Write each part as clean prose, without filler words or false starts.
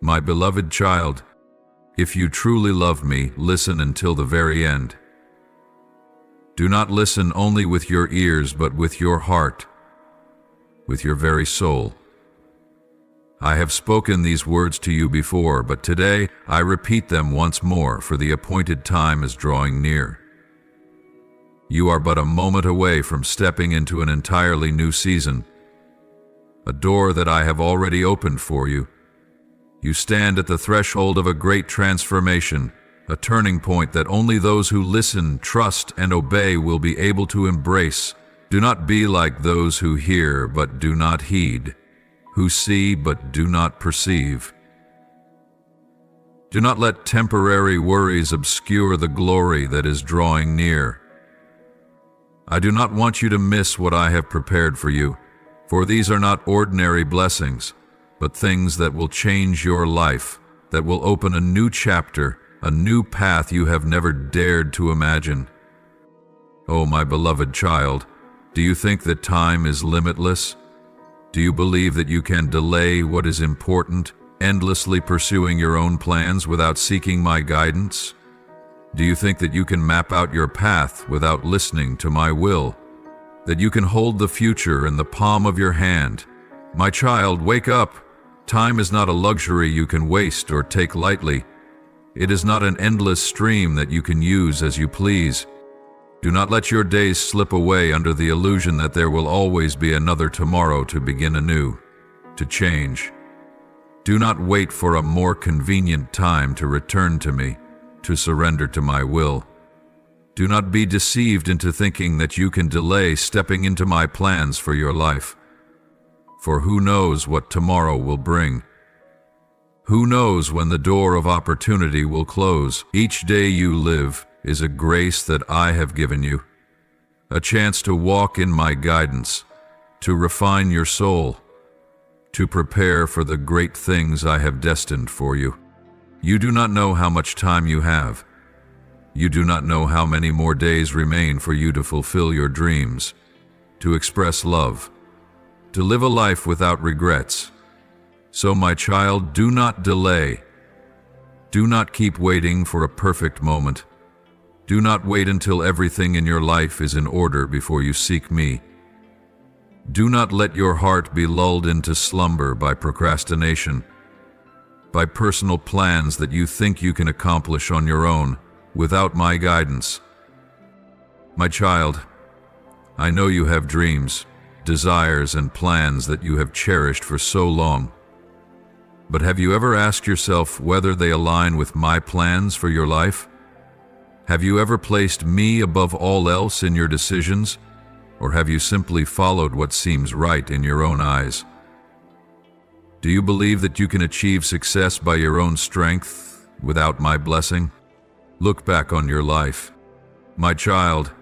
My beloved child, if you truly love me, listen until the very end. Do not listen only with your ears, but with your heart, with your very soul. I have spoken these words to you before, but today I repeat them once more, for the appointed time is drawing near. You are but a moment away from stepping into an entirely new season, a door that I have already opened for you. You stand at the threshold of a great transformation, a turning point that only those who listen, trust, and obey will be able to embrace. Do not be like those who hear but do not heed, who see but do not perceive. Do not let temporary worries obscure the glory that is drawing near. I do not want you to miss what I have prepared for you, for these are not ordinary blessings, but things that will change your life, that will open a new chapter, a new path you have never dared to imagine. Oh, my beloved child, do you think that time is limitless? Do you believe that you can delay what is important, endlessly pursuing your own plans without seeking my guidance? Do you think that you can map out your path without listening to my will? That you can hold the future in the palm of your hand? My child, wake up! Time is not a luxury you can waste or take lightly. It is not an endless stream that you can use as you please. Do not let your days slip away under the illusion that there will always be another tomorrow to begin anew, to change. Do not wait for a more convenient time to return to me, to surrender to my will. Do not be deceived into thinking that you can delay stepping into my plans for your life. For who knows what tomorrow will bring? Who knows when the door of opportunity will close? Each day you live is a grace that I have given you, a chance to walk in my guidance, to refine your soul, to prepare for the great things I have destined for you. You do not know how much time you have. You do not know how many more days remain for you to fulfill your dreams, to express love, to live a life without regrets. So, my child, do not delay. Do not keep waiting for a perfect moment. Do not wait until everything in your life is in order before you seek me. Do not let your heart be lulled into slumber by procrastination, by personal plans that you think you can accomplish on your own without my guidance. My child, I know you have dreams, desires, and plans that you have cherished for so long. But have you ever asked yourself whether they align with my plans for your life? Have you ever placed me above all else in your decisions, or have you simply followed what seems right in your own eyes? Do you believe that you can achieve success by your own strength without my blessing? Look back on your life. My child,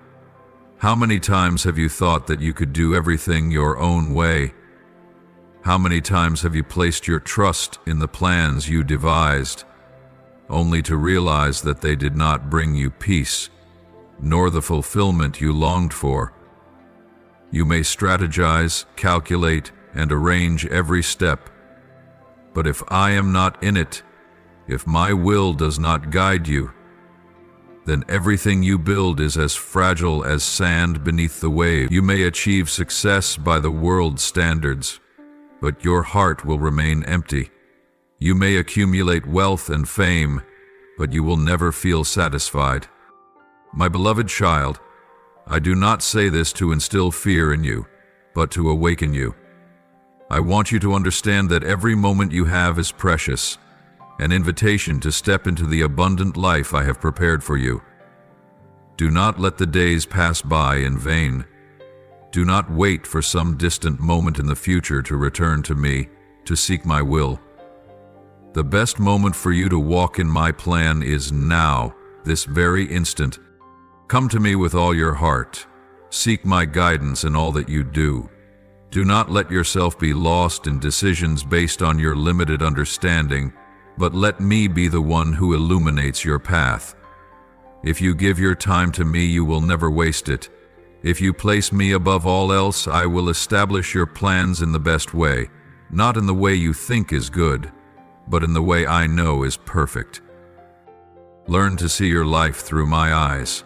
how many times have you thought that you could do everything your own way? How many times have you placed your trust in the plans you devised, only to realize that they did not bring you peace, nor the fulfillment you longed for? You may strategize, calculate, and arrange every step, but if I am not in it, if my will does not guide you, then everything you build is as fragile as sand beneath the wave. You may achieve success by the world's standards, but your heart will remain empty. You may accumulate wealth and fame, but you will never feel satisfied. My beloved child, I do not say this to instill fear in you, but to awaken you. I want you to understand that every moment you have is precious, an invitation to step into the abundant life I have prepared for you. Do not let the days pass by in vain. Do not wait for some distant moment in the future to return to me, to seek my will. The best moment for you to walk in my plan is now, this very instant. Come to me with all your heart. Seek my guidance in all that you do. Do not let yourself be lost in decisions based on your limited understanding, but let me be the one who illuminates your path. If you give your time to me, you will never waste it. If you place me above all else, I will establish your plans in the best way, not in the way you think is good, but in the way I know is perfect. Learn to see your life through my eyes.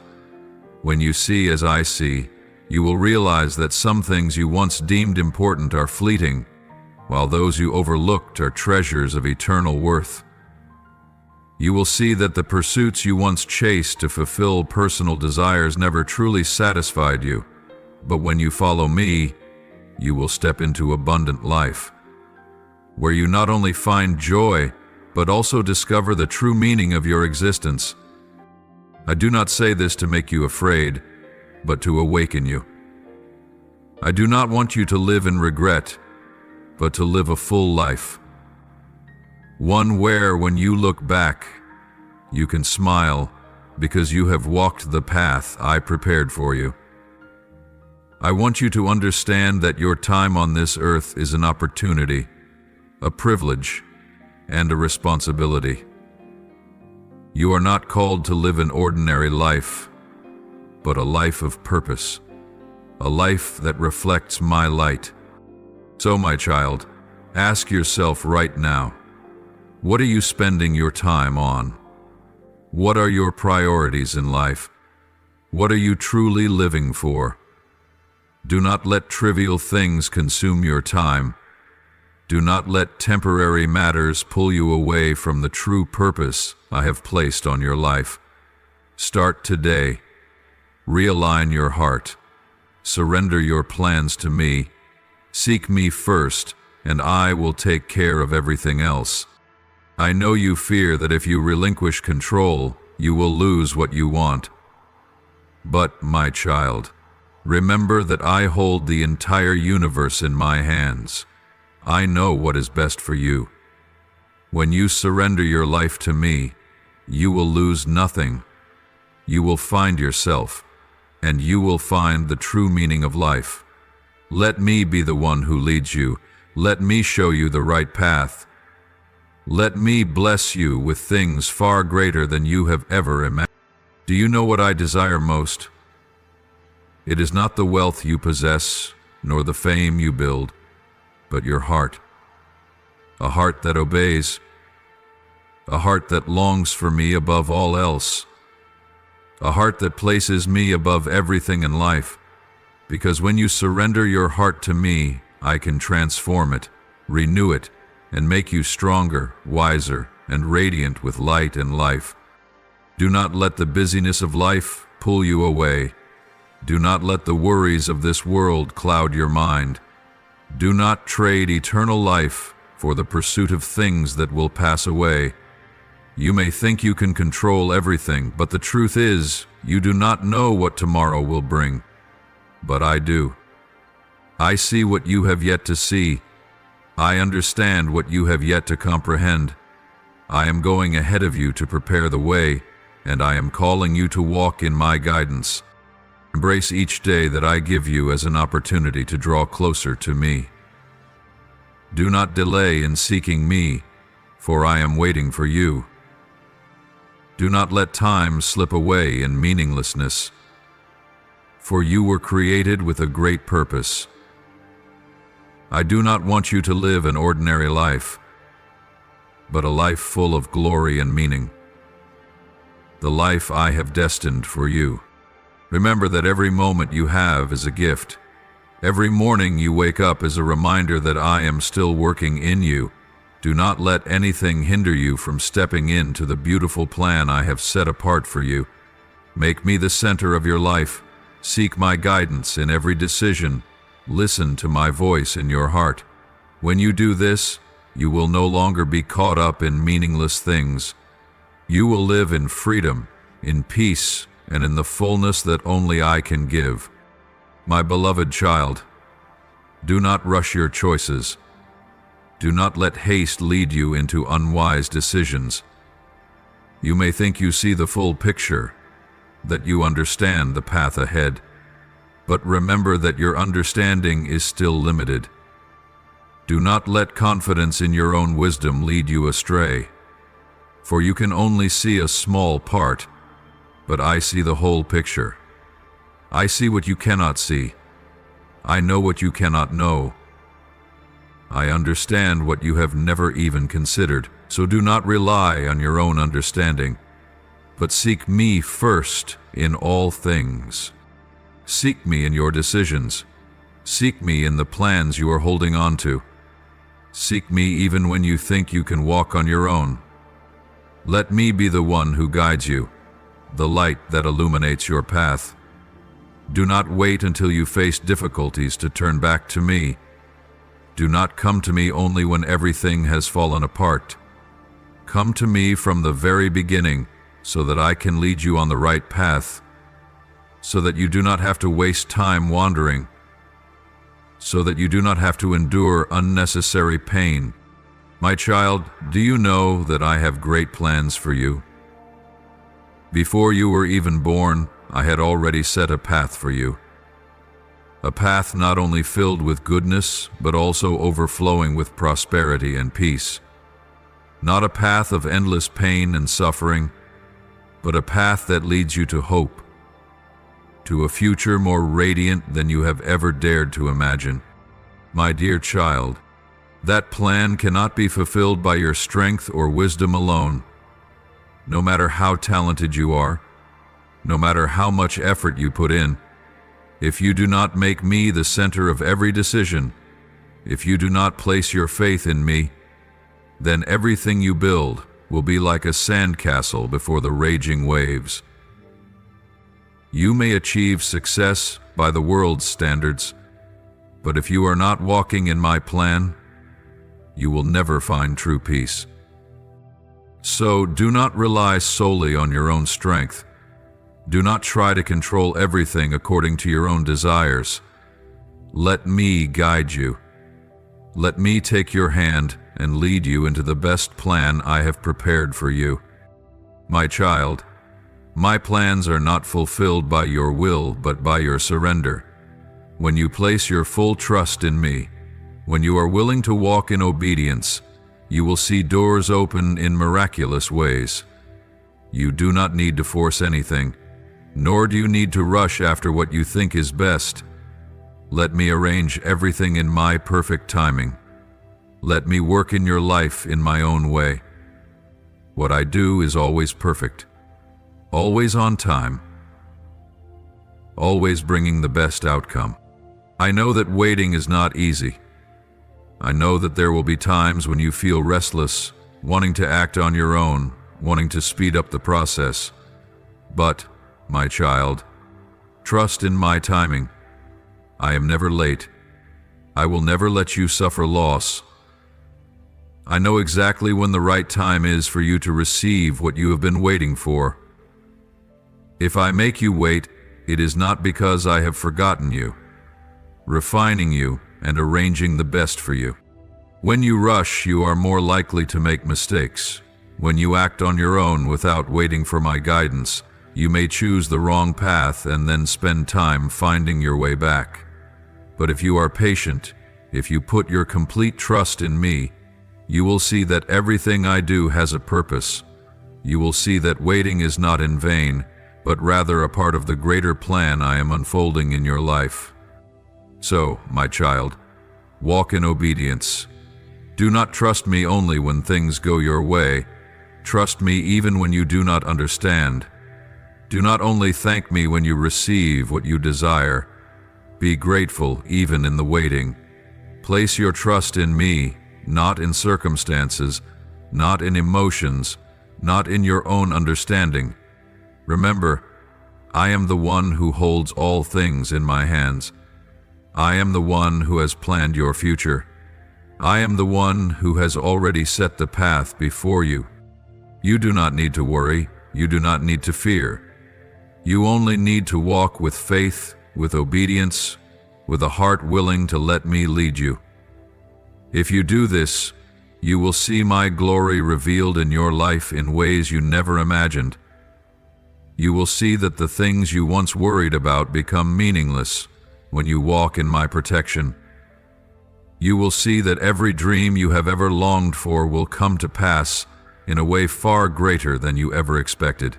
When you see as I see, you will realize that some things you once deemed important are fleeting, while those you overlooked are treasures of eternal worth. You will see that the pursuits you once chased to fulfill personal desires never truly satisfied you, but when you follow me, you will step into abundant life, where you not only find joy, but also discover the true meaning of your existence. I do not say this to make you afraid, but to awaken you. I do not want you to live in regret, but to live a full life. One where, when you look back, you can smile because you have walked the path I prepared for you. I want you to understand that your time on this earth is an opportunity, a privilege, and a responsibility. You are not called to live an ordinary life, but a life of purpose, a life that reflects my light. So, my child, ask yourself right now, what are you spending your time on? What are your priorities in life? What are you truly living for? Do not let trivial things consume your time. Do not let temporary matters pull you away from the true purpose I have placed on your life. Start today. Realign your heart. Surrender your plans to me. Seek me first, and I will take care of everything else. I know you fear that if you relinquish control, you will lose what you want. But, my child, remember that I hold the entire universe in my hands. I know what is best for you. When you surrender your life to me, you will lose nothing. You will find yourself, and you will find the true meaning of life. Let me be the one who leads you. Let me show you the right path. Let me bless you with things far greater than you have ever imagined. Do you know what I desire most? It is not the wealth you possess, nor the fame you build, but your heart. A heart that obeys. A heart that longs for me above all else. A heart that places me above everything in life. Because when you surrender your heart to me, I can transform it, renew it, and make you stronger, wiser, and radiant with light and life. Do not let the busyness of life pull you away. Do not let the worries of this world cloud your mind. Do not trade eternal life for the pursuit of things that will pass away. You may think you can control everything, but the truth is, you do not know what tomorrow will bring. But I do. I see what you have yet to see. I understand what you have yet to comprehend. I am going ahead of you to prepare the way, and I am calling you to walk in my guidance. Embrace each day that I give you as an opportunity to draw closer to me. Do not delay in seeking me, for I am waiting for you. Do not let time slip away in meaninglessness, for you were created with a great purpose. I do not want you to live an ordinary life, but a life full of glory and meaning. The life I have destined for you. Remember that every moment you have is a gift. Every morning you wake up is a reminder that I am still working in you. Do not let anything hinder you from stepping into the beautiful plan I have set apart for you. Make me the center of your life. Seek my guidance in every decision. Listen to my voice in your heart. When you do this, you will no longer be caught up in meaningless things. You will live in freedom, in peace, and in the fullness that only I can give. My beloved child, do not rush your choices. Do not let haste lead you into unwise decisions. You may think you see the full picture, that you understand the path ahead, but remember that your understanding is still limited. Do not let confidence in your own wisdom lead you astray, for you can only see a small part, but I see the whole picture. I see what you cannot see. I know what you cannot know. I understand what you have never even considered. So do not rely on your own understanding, but seek me first in all things. Seek me in your decisions. Seek me in the plans you are holding on to. Seek me even when you think you can walk on your own. Let me be the one who guides you, the light that illuminates your path. Do not wait until you face difficulties to turn back to me. Do not come to me only when everything has fallen apart. Come to me from the very beginning so that I can lead you on the right path, so that you do not have to waste time wandering, so that you do not have to endure unnecessary pain. My child, do you know that I have great plans for you? Before you were even born, I had already set a path for you. A path not only filled with goodness, but also overflowing with prosperity and peace. Not a path of endless pain and suffering, but a path that leads you to hope, to a future more radiant than you have ever dared to imagine. My dear child, that plan cannot be fulfilled by your strength or wisdom alone. No matter how talented you are, no matter how much effort you put in, if you do not make me the center of every decision, if you do not place your faith in me, then everything you build will be like a sandcastle before the raging waves. You may achieve success by the world's standards, but if you are not walking in my plan, you will never find true peace. So do not rely solely on your own strength. Do not try to control everything according to your own desires. Let me guide you. Let me take your hand and lead you into the best plan I have prepared for you. My child, my plans are not fulfilled by your will, but by your surrender. When you place your full trust in me, when you are willing to walk in obedience, you will see doors open in miraculous ways. You do not need to force anything, nor do you need to rush after what you think is best. Let me arrange everything in my perfect timing. Let me work in your life in my own way. What I do is always perfect, always on time, always bringing the best outcome. I know that waiting is not easy. I know that there will be times when you feel restless, wanting to act on your own, wanting to speed up the process. But, my child, trust in my timing. I am never late. I will never let you suffer loss. I know exactly when the right time is for you to receive what you have been waiting for. If I make you wait, it is not because I have forgotten you, refining you and arranging the best for you. When you rush, you are more likely to make mistakes. When you act on your own without waiting for my guidance, you may choose the wrong path and then spend time finding your way back. But if you are patient, if you put your complete trust in me, you will see that everything I do has a purpose. You will see that waiting is not in vain, but rather a part of the greater plan I am unfolding in your life. So, my child, walk in obedience. Do not trust me only when things go your way. Trust me even when you do not understand. Do not only thank me when you receive what you desire. Be grateful even in the waiting. Place your trust in me, not in circumstances, not in emotions, not in your own understanding. Remember, I am the one who holds all things in my hands. I am the one who has planned your future. I am the one who has already set the path before you. You do not need to worry. You do not need to fear. You only need to walk with faith, with obedience, with a heart willing to let me lead you. If you do this, you will see my glory revealed in your life in ways you never imagined. You will see that the things you once worried about become meaningless when you walk in my protection. You will see that every dream you have ever longed for will come to pass in a way far greater than you ever expected.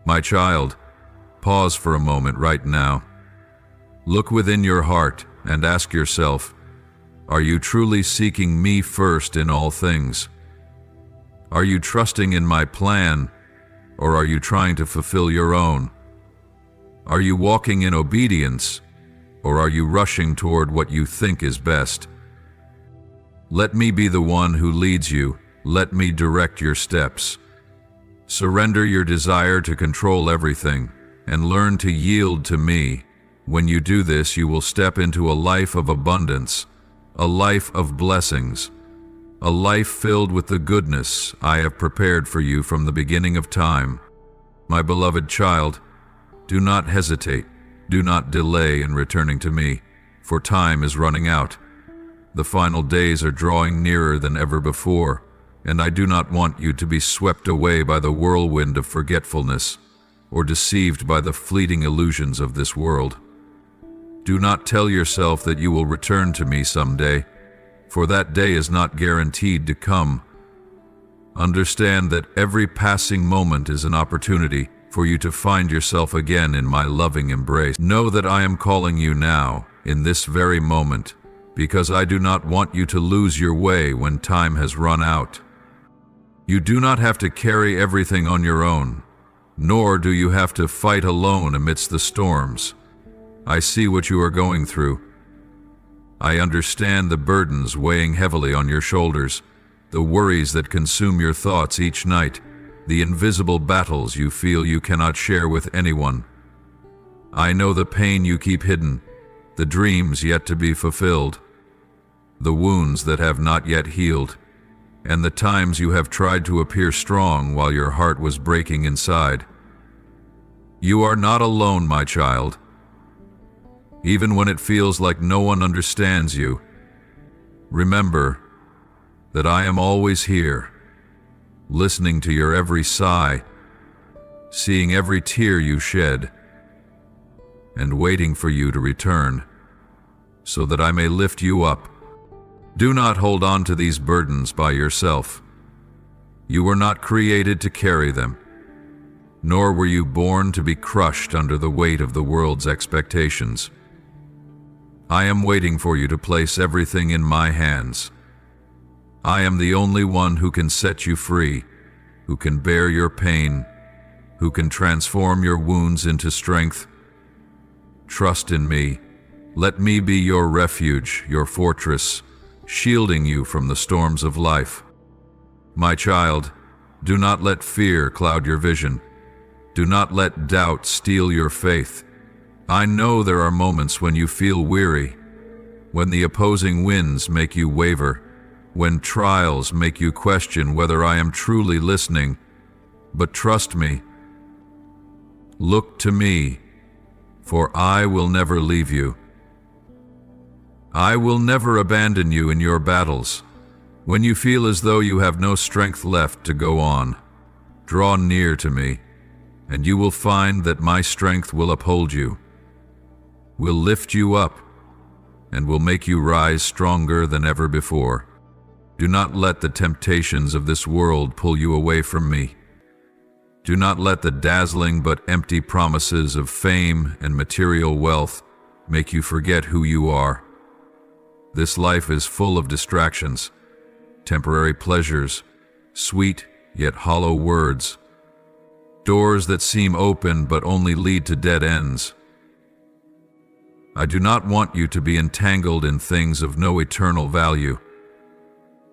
My child, pause for a moment right now. Look within your heart and ask yourself, are you truly seeking me first in all things? Are you trusting in my plan, or are you trying to fulfill your own? Are you walking in obedience, or are you rushing toward what you think is best? Let me be the one who leads you. Let me direct your steps. Surrender your desire to control everything and learn to yield to me. When you do this, you will step into a life of abundance, a life of blessings, a life filled with the goodness I have prepared for you from the beginning of time. My beloved child, do not hesitate, do not delay in returning to me, for time is running out. The final days are drawing nearer than ever before, and I do not want you to be swept away by the whirlwind of forgetfulness or deceived by the fleeting illusions of this world. Do not tell yourself that you will return to me someday, for that day is not guaranteed to come. Understand that every passing moment is an opportunity for you to find yourself again in my loving embrace. Know that I am calling you now, in this very moment, because I do not want you to lose your way when time has run out. You do not have to carry everything on your own, nor do you have to fight alone amidst the storms. I see what you are going through. I understand the burdens weighing heavily on your shoulders, the worries that consume your thoughts each night, the invisible battles you feel you cannot share with anyone. I know the pain you keep hidden, the dreams yet to be fulfilled, the wounds that have not yet healed, and the times you have tried to appear strong while your heart was breaking inside. You are not alone, my child. Even when it feels like no one understands you, remember that I am always here, listening to your every sigh, seeing every tear you shed, and waiting for you to return, so that I may lift you up. Do not hold on to these burdens by yourself. You were not created to carry them, nor were you born to be crushed under the weight of the world's expectations. I am waiting for you to place everything in my hands. I am the only one who can set you free, who can bear your pain, who can transform your wounds into strength. Trust in me. Let me be your refuge, your fortress, shielding you from the storms of life. My child, do not let fear cloud your vision. Do not let doubt steal your faith. I know there are moments when you feel weary, when the opposing winds make you waver, when trials make you question whether I am truly listening. But trust me. Look to me, for I will never leave you. I will never abandon you in your battles. When you feel as though you have no strength left to go on, draw near to me, and you will find that my strength will uphold you, will lift you up, and will make you rise stronger than ever before. Do not let the temptations of this world pull you away from me. Do not let the dazzling but empty promises of fame and material wealth make you forget who you are. This life is full of distractions, temporary pleasures, sweet yet hollow words, doors that seem open but only lead to dead ends. I do not want you to be entangled in things of no eternal value.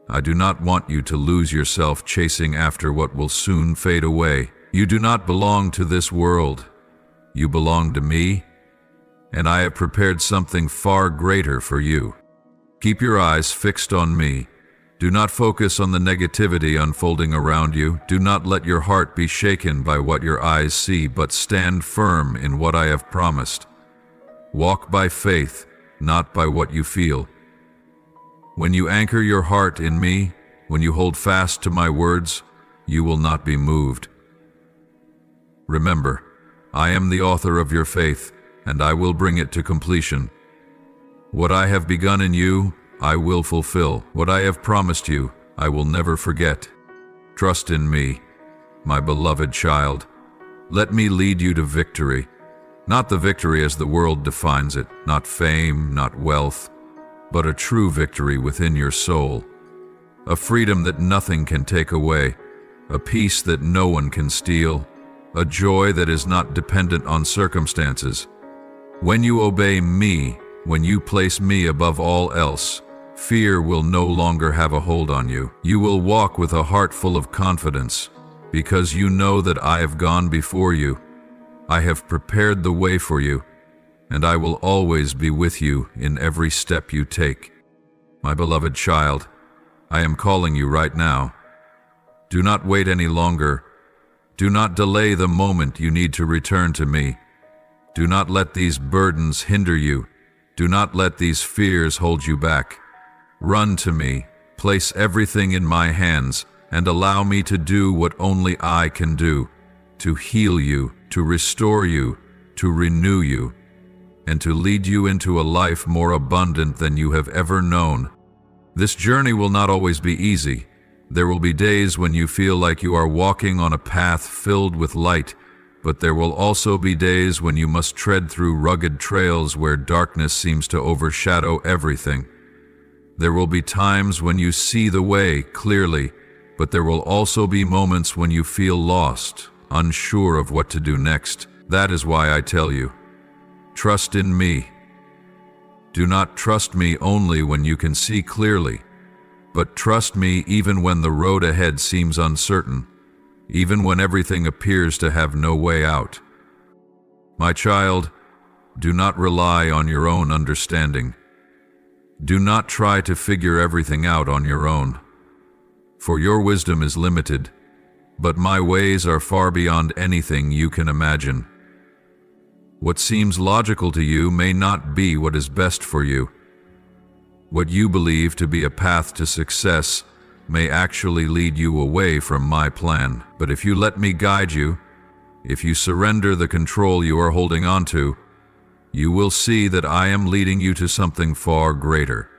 I do not want you to lose yourself chasing after what will soon fade away. You do not belong to this world. You belong to me, and I have prepared something far greater for you. Keep your eyes fixed on me. Do not focus on the negativity unfolding around you. Do not let your heart be shaken by what your eyes see, but stand firm in what I have promised. Walk by faith, not by what you feel. When you anchor your heart in me, when you hold fast to my words, you will not be moved. Remember, I am the author of your faith, and I will bring it to completion. What I have begun in you, I will fulfill. What I have promised you, I will never forget. Trust in me, my beloved child. Let me lead you to victory. Not the victory as the world defines it, not fame, not wealth, but a true victory within your soul. A freedom that nothing can take away, a peace that no one can steal, a joy that is not dependent on circumstances. When you obey me, when you place me above all else, fear will no longer have a hold on you. You will walk with a heart full of confidence, because you know that I have gone before you. I have prepared the way for you, and I will always be with you in every step you take. My beloved child, I am calling you right now. Do not wait any longer. Do not delay the moment you need to return to me. Do not let these burdens hinder you. Do not let these fears hold you back. Run to me, place everything in my hands, and allow me to do what only I can do, to heal you, to restore you, to renew you, and to lead you into a life more abundant than you have ever known. This journey will not always be easy. There will be days when you feel like you are walking on a path filled with light, but there will also be days when you must tread through rugged trails where darkness seems to overshadow everything. There will be times when you see the way clearly, but there will also be moments when you feel lost, unsure of what to do next. That is why I tell you, trust in me. Do not trust me only when you can see clearly, but trust me even when the road ahead seems uncertain, even when everything appears to have no way out. My child, do not rely on your own understanding. Do not try to figure everything out on your own, for your wisdom is limited, but my ways are far beyond anything you can imagine. What seems logical to you may not be what is best for you. What you believe to be a path to success may actually lead you away from my plan. But if you let me guide you, if you surrender the control you are holding on to, you will see that I am leading you to something far greater,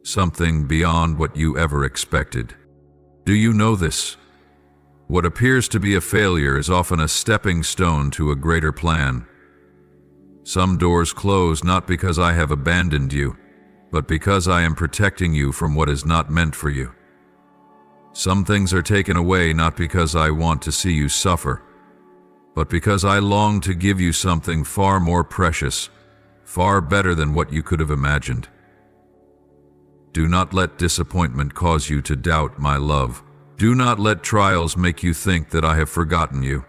something beyond what you ever expected. Do you know this? What appears to be a failure is often a stepping stone to a greater plan. Some doors close not because I have abandoned you, but because I am protecting you from what is not meant for you. Some things are taken away not because I want to see you suffer, but because I long to give you something far more precious, far better than what you could have imagined. Do not let disappointment cause you to doubt my love. Do not let trials make you think that I have forgotten you.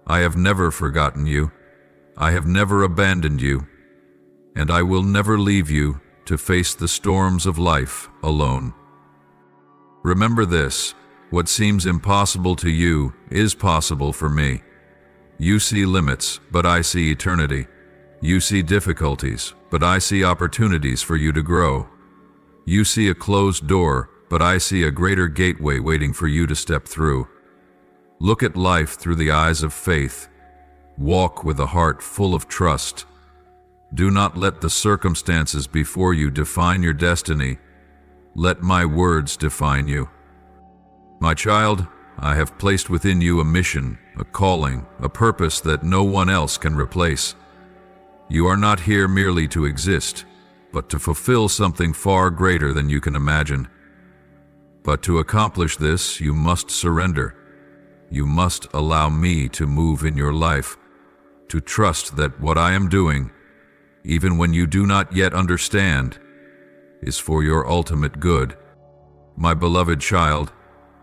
I have never forgotten you. I have never abandoned you, and I will never leave you to face the storms of life alone. Remember this, what seems impossible to you is possible for me. You see limits, but I see eternity. You see difficulties, but I see opportunities for you to grow. You see a closed door, but I see a greater gateway waiting for you to step through. Look at life through the eyes of faith. Walk with a heart full of trust. Do not let the circumstances before you define your destiny. Let my words define you. My child, I have placed within you a mission, a calling, a purpose that no one else can replace. You are not here merely to exist, but to fulfill something far greater than you can imagine. But to accomplish this, you must surrender. You must allow me to move in your life, to trust that what I am doing, even when you do not yet understand, is for your ultimate good. My beloved child,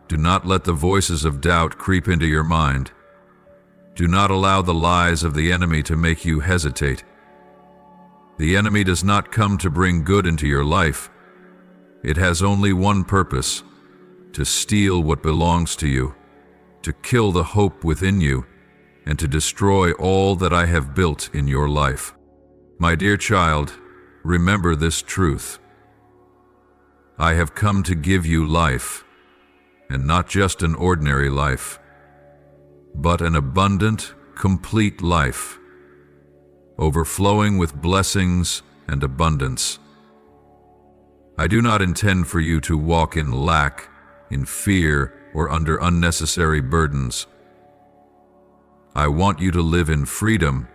do not let the voices of doubt creep into your mind. Do not allow the lies of the enemy to make you hesitate. The enemy does not come to bring good into your life. It has only one purpose: to steal what belongs to you, to kill the hope within you, and to destroy all that I have built in your life. My dear child, remember this truth. I have come to give you life, and not just an ordinary life, but an abundant, complete life, overflowing with blessings and abundance. I do not intend for you to walk in lack, in fear, or under unnecessary burdens. I want you to live in freedom,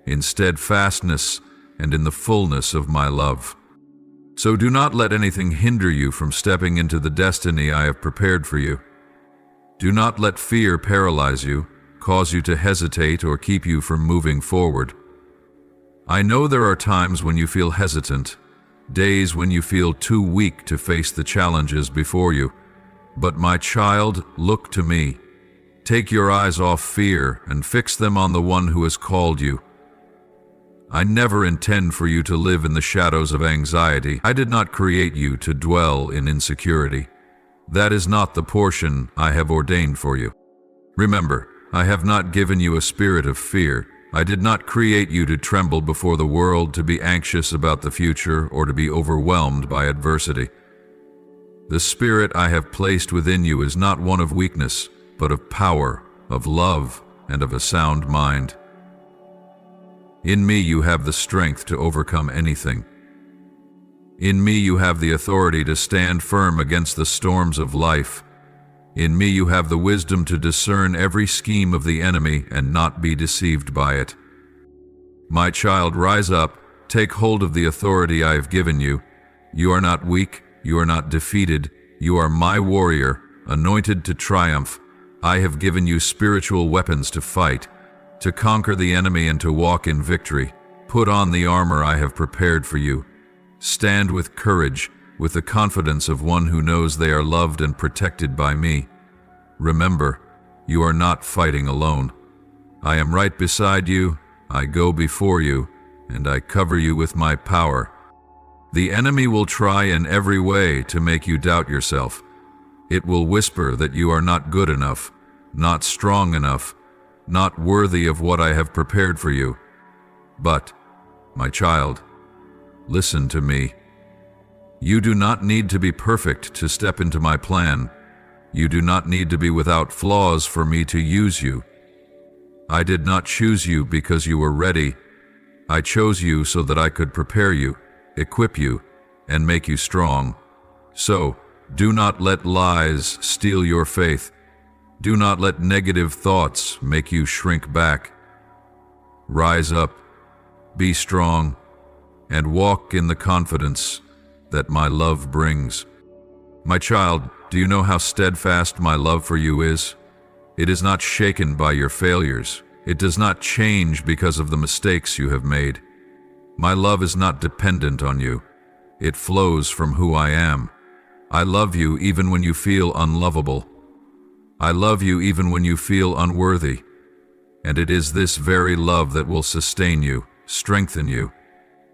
in steadfastness, and in the fullness of my love. So do not let anything hinder you from stepping into the destiny I have prepared for you. Do not let fear paralyze you, cause you to hesitate, or keep you from moving forward. I know there are times when you feel hesitant, days when you feel too weak to face the challenges before you. But my child, look to me. Take your eyes off fear and fix them on the one who has called you. I never intend for you to live in the shadows of anxiety. I did not create you to dwell in insecurity. That is not the portion I have ordained for you. Remember, I have not given you a spirit of fear. I did not create you to tremble before the world, to be anxious about the future, or to be overwhelmed by adversity. The spirit I have placed within you is not one of weakness, but of power, of love, and of a sound mind. In me you have the strength to overcome anything. In me you have the authority to stand firm against the storms of life. In me you have the wisdom to discern every scheme of the enemy and not be deceived by it. My child, rise up, take hold of the authority I have given you. You are not weak, you are not defeated, you are my warrior, anointed to triumph. I have given you spiritual weapons to fight, to conquer the enemy and to walk in victory. Put on the armor I have prepared for you. Stand with courage, with the confidence of one who knows they are loved and protected by me. Remember, you are not fighting alone. I am right beside you, I go before you, and I cover you with my power. The enemy will try in every way to make you doubt yourself. It will whisper that you are not good enough, not strong enough, not worthy of what I have prepared for you. But, my child, listen to me. You do not need to be perfect to step into my plan. You do not need to be without flaws for me to use you. I did not choose you because you were ready. I chose you so that I could prepare you, equip you, and make you strong. So, do not let lies steal your faith. Do not let negative thoughts make you shrink back. Rise up, be strong, and walk in the confidence that my love brings. My child, do you know how steadfast my love for you is? It is not shaken by your failures. It does not change because of the mistakes you have made. My love is not dependent on you. It flows from who I am. I love you even when you feel unlovable. I love you even when you feel unworthy. And it is this very love that will sustain you, strengthen you,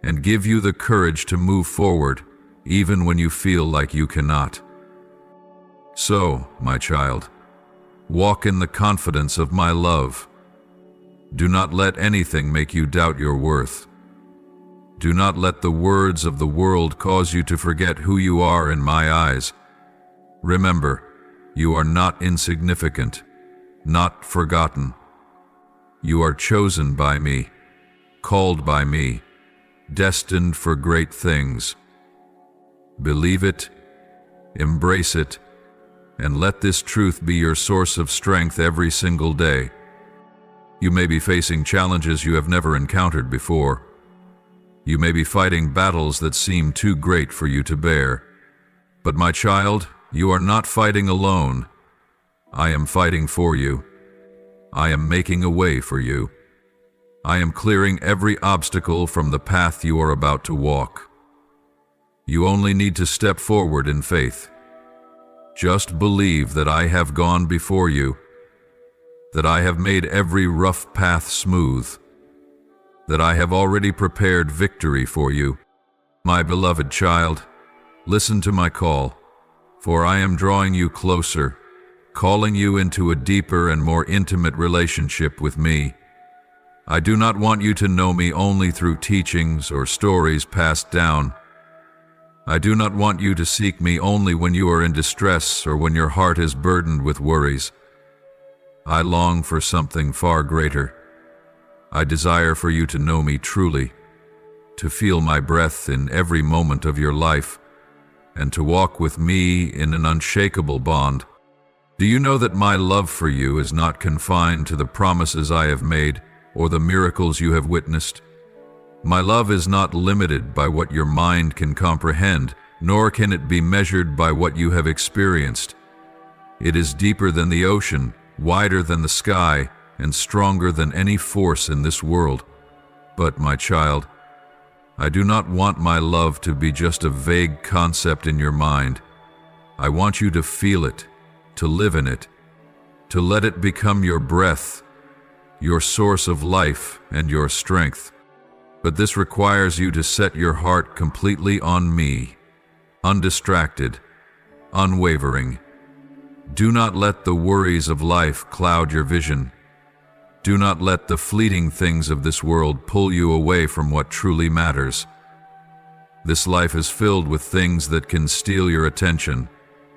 and give you the courage to move forward, even when you feel like you cannot. So, my child, walk in the confidence of my love. Do not let anything make you doubt your worth. Do not let the words of the world cause you to forget who you are in my eyes. Remember, you are not insignificant, not forgotten. You are chosen by me, called by me, destined for great things. Believe it, embrace it, and let this truth be your source of strength every single day. You may be facing challenges you have never encountered before. You may be fighting battles that seem too great for you to bear. But my child, you are not fighting alone. I am fighting for you. I am making a way for you. I am clearing every obstacle from the path you are about to walk. You only need to step forward in faith. Just believe that I have gone before you, that I have made every rough path smooth, that I have already prepared victory for you. My beloved child, listen to my call, for I am drawing you closer, calling you into a deeper and more intimate relationship with me. I do not want you to know me only through teachings or stories passed down. I do not want you to seek me only when you are in distress or when your heart is burdened with worries. I long for something far greater. I desire for you to know me truly, to feel my breath in every moment of your life, and to walk with me in an unshakable bond. Do you know that my love for you is not confined to the promises I have made or the miracles you have witnessed? My love is not limited by what your mind can comprehend, nor can it be measured by what you have experienced. It is deeper than the ocean, wider than the sky, and stronger than any force in this world. But, my child, I do not want my love to be just a vague concept in your mind. I want you to feel it, to live in it, to let it become your breath, your source of life and your strength. But this requires you to set your heart completely on me, undistracted, unwavering. Do not let the worries of life cloud your vision. Do not let the fleeting things of this world pull you away from what truly matters. This life is filled with things that can steal your attention: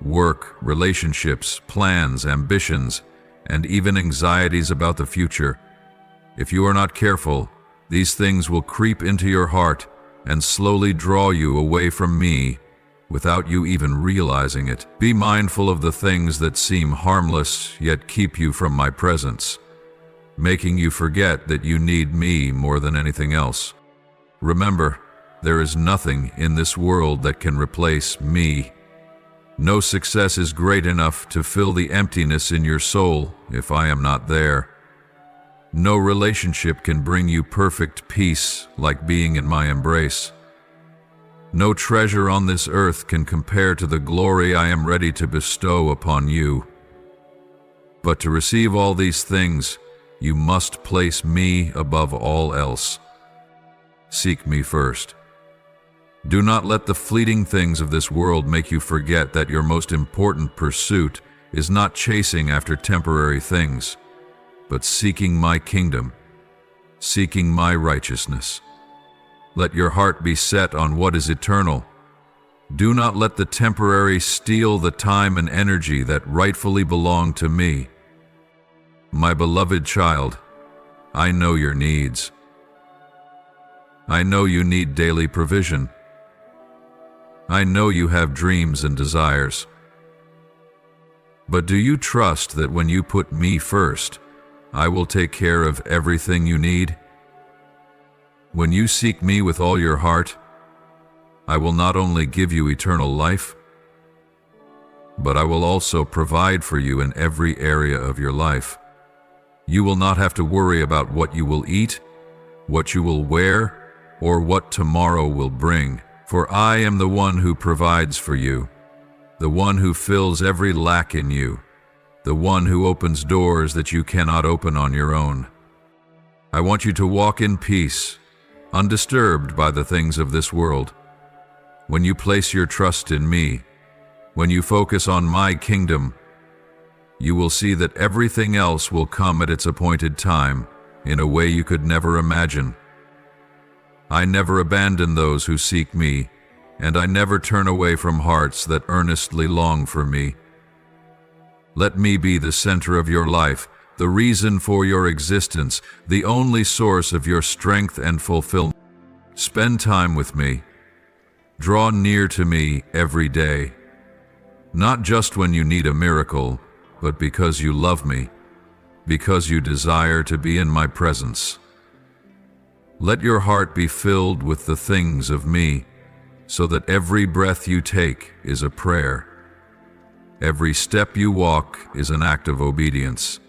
work, relationships, plans, ambitions, and even anxieties about the future. If you are not careful, these things will creep into your heart and slowly draw you away from me without you even realizing it. Be mindful of the things that seem harmless yet keep you from my presence, making you forget that you need me more than anything else. Remember, there is nothing in this world that can replace me. No success is great enough to fill the emptiness in your soul if I am not there. No relationship can bring you perfect peace like being in my embrace. No treasure on this earth can compare to the glory I am ready to bestow upon you. But to receive all these things, you must place me above all else. Seek me first. Do not let the fleeting things of this world make you forget that your most important pursuit is not chasing after temporary things, but seeking my kingdom, seeking my righteousness. Let your heart be set on what is eternal. Do not let the temporary steal the time and energy that rightfully belong to me. My beloved child, I know your needs. I know you need daily provision. I know you have dreams and desires. But do you trust that when you put me first, I will take care of everything you need? When you seek me with all your heart, I will not only give you eternal life, but I will also provide for you in every area of your life. You will not have to worry about what you will eat, what you will wear, or what tomorrow will bring, for I am the one who provides for you, the one who fills every lack in you, the one who opens doors that you cannot open on your own. I want you to walk in peace, undisturbed by the things of this world. When you place your trust in me, when you focus on my kingdom, you will see that everything else will come at its appointed time in a way you could never imagine. I never abandon those who seek me, and I never turn away from hearts that earnestly long for me. Let me be the center of your life, the reason for your existence, the only source of your strength and fulfillment. Spend time with me. Draw near to me every day, not just when you need a miracle, but because you love me, because you desire to be in my presence. Let your heart be filled with the things of me, so that every breath you take is a prayer. Every step you walk is an act of obedience,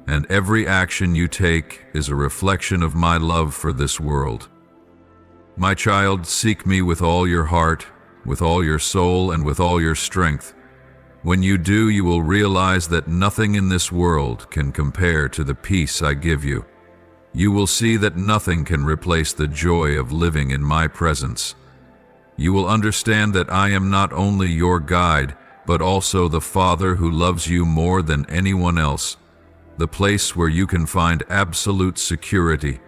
and every action you take is a reflection of my love for this world. My child, seek me with all your heart, with all your soul, and with all your strength. When you do, you will realize that nothing in this world can compare to the peace I give you. You will see that nothing can replace the joy of living in my presence. You will understand that I am not only your guide, but also the Father who loves you more than anyone else, the place where you can find absolute security,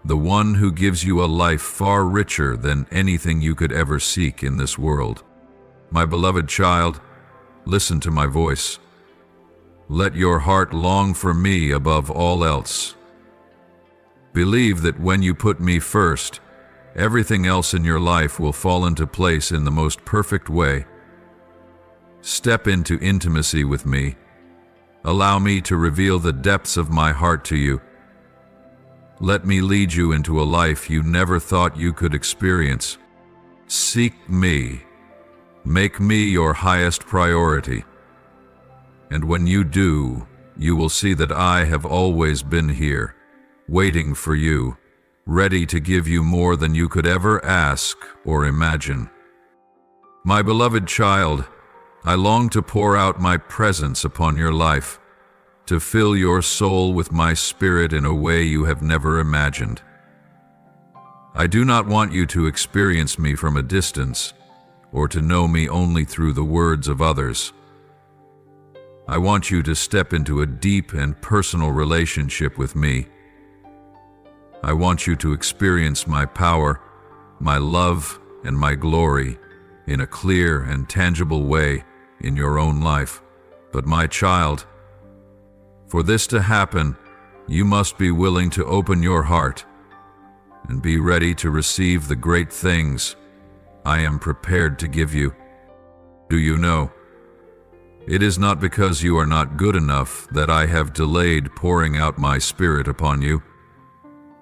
the one who gives you a life far richer than anything you could ever seek in this world. My beloved child, listen to my voice. Let your heart long for me above all else. Believe that when you put me first, everything else in your life will fall into place in the most perfect way. Step into intimacy with me. Allow me to reveal the depths of my heart to you. Let me lead you into a life you never thought you could experience. Seek me. Make me your highest priority. And when you do, you will see that I have always been here, waiting for you, ready to give you more than you could ever ask or imagine. My beloved child, I long to pour out my presence upon your life, to fill your soul with my spirit in a way you have never imagined. I do not want you to experience me from a distance, or to know me only through the words of others. I want you to step into a deep and personal relationship with me. I want you to experience my power, my love, and my glory in a clear and tangible way in your own life. But my child, for this to happen, you must be willing to open your heart and be ready to receive the great things I am prepared to give you. Do you know? It is not because you are not good enough that I have delayed pouring out my Spirit upon you.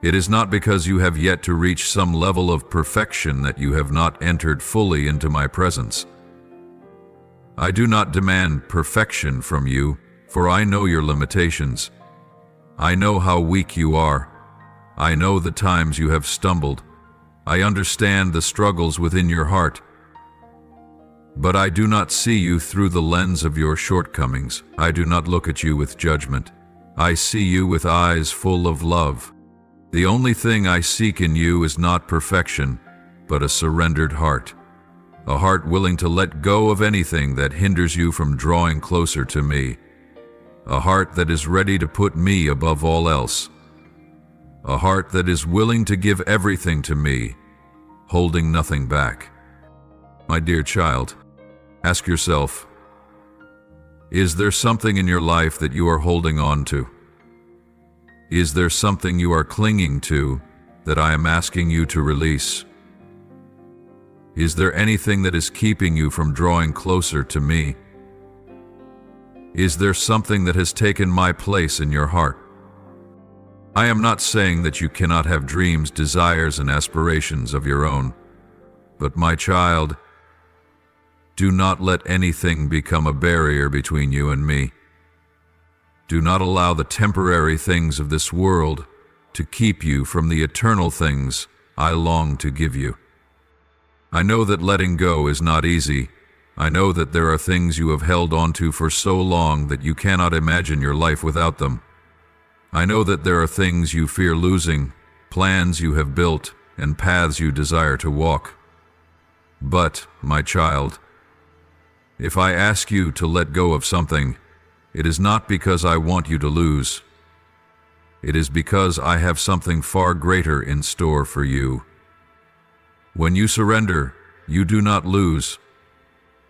It is not because you have yet to reach some level of perfection that you have not entered fully into my presence. I do not demand perfection from you, for I know your limitations. I know how weak you are. I know the times you have stumbled. I understand the struggles within your heart. But I do not see you through the lens of your shortcomings. I do not look at you with judgment. I see you with eyes full of love. The only thing I seek in you is not perfection, but a surrendered heart. A heart willing to let go of anything that hinders you from drawing closer to me. A heart that is ready to put me above all else. A heart that is willing to give everything to me, holding nothing back. My dear child, ask yourself, is there something in your life that you are holding on to? Is there something you are clinging to that I am asking you to release? Is there anything that is keeping you from drawing closer to me? Is there something that has taken my place in your heart? I am not saying that you cannot have dreams, desires, and aspirations of your own. But my child, do not let anything become a barrier between you and me. Do not allow the temporary things of this world to keep you from the eternal things I long to give you. I know that letting go is not easy. I know that there are things you have held onto for so long that you cannot imagine your life without them. I know that there are things you fear losing, plans you have built, and paths you desire to walk. But, my child, if I ask you to let go of something, it is not because I want you to lose. It is because I have something far greater in store for you. When you surrender, you do not lose.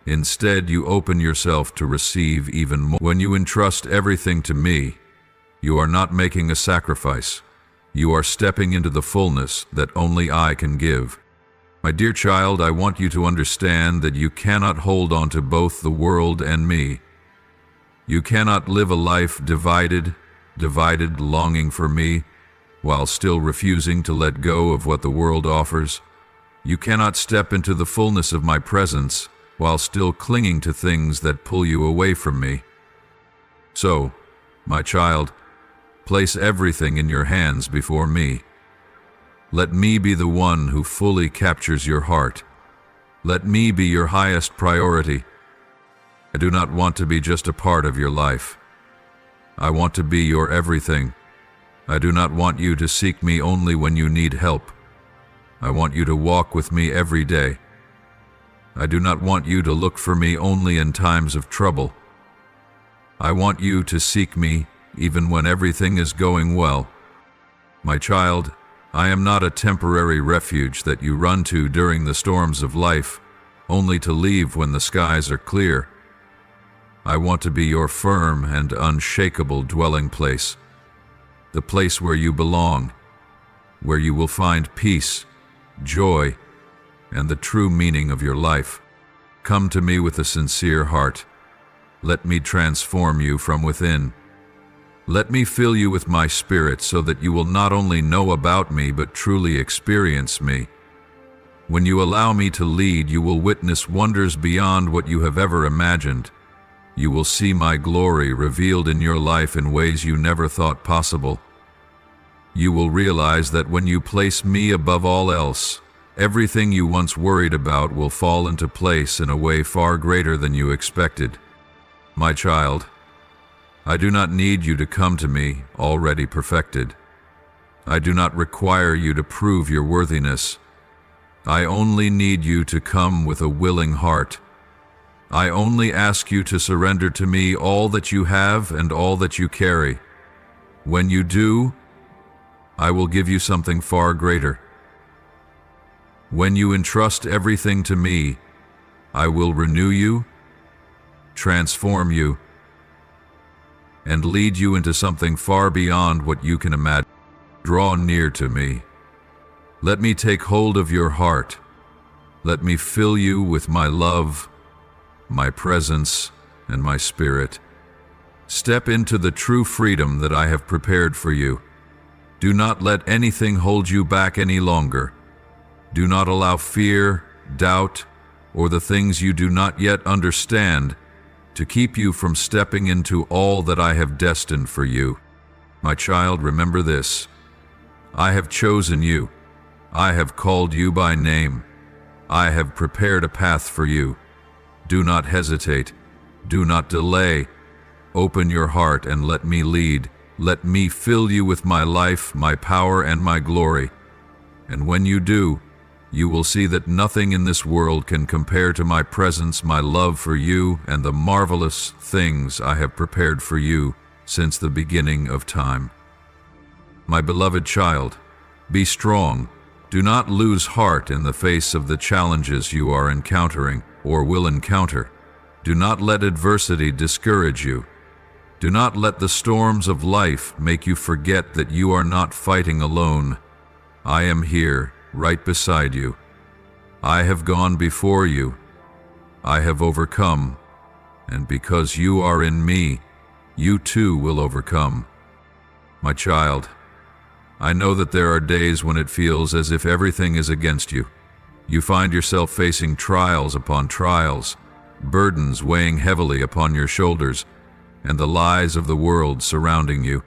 Instead, you open yourself to receive even more. When you entrust everything to me, you are not making a sacrifice. You are stepping into the fullness that only I can give. My dear child, I want you to understand that you cannot hold on to both the world and me. You cannot live a life divided, longing for me, while still refusing to let go of what the world offers. You cannot step into the fullness of my presence while still clinging to things that pull you away from me. So, my child, place everything in your hands before me. Let me be the one who fully captures your heart. Let me be your highest priority. I do not want to be just a part of your life. I want to be your everything. I do not want you to seek me only when you need help. I want you to walk with me every day. I do not want you to look for me only in times of trouble. I want you to seek me even when everything is going well. My child, I am not a temporary refuge that you run to during the storms of life, only to leave when the skies are clear. I want to be your firm and unshakable dwelling place, the place where you belong, where you will find peace, joy, and the true meaning of your life. Come to me with a sincere heart. Let me transform you from within. Let me fill you with my Spirit so that you will not only know about me but truly experience me. When you allow me to lead, you will witness wonders beyond what you have ever imagined. You will see my glory revealed in your life in ways you never thought possible. You will realize that when you place me above all else, everything you once worried about will fall into place in a way far greater than you expected. My child, I do not need you to come to me already perfected. I do not require you to prove your worthiness. I only need you to come with a willing heart. I only ask you to surrender to me all that you have and all that you carry. When you do, I will give you something far greater. When you entrust everything to me, I will renew you, transform you, and lead you into something far beyond what you can imagine. Draw near to me. Let me take hold of your heart. Let me fill you with my love, my presence, and my spirit. Step into the true freedom that I have prepared for you. Do not let anything hold you back any longer. Do not allow fear, doubt, or the things you do not yet understand to keep you from stepping into all that I have destined for you. My child, remember this. I have chosen you. I have called you by name. I have prepared a path for you. Do not hesitate. Do not delay. Open your heart and let me lead. Let me fill you with my life, my power, and my glory. And when you do, you will see that nothing in this world can compare to my presence, my love for you, and the marvelous things I have prepared for you since the beginning of time. My beloved child, be strong. Do not lose heart in the face of the challenges you are encountering or will encounter. Do not let adversity discourage you. Do not let the storms of life make you forget that you are not fighting alone. I am here, right beside you. I have gone before you. I have overcome, and because you are in me, you too will overcome. My child, I know that there are days when it feels as if everything is against you. You find yourself facing trials upon trials, burdens weighing heavily upon your shoulders, and the lies of the world surrounding you.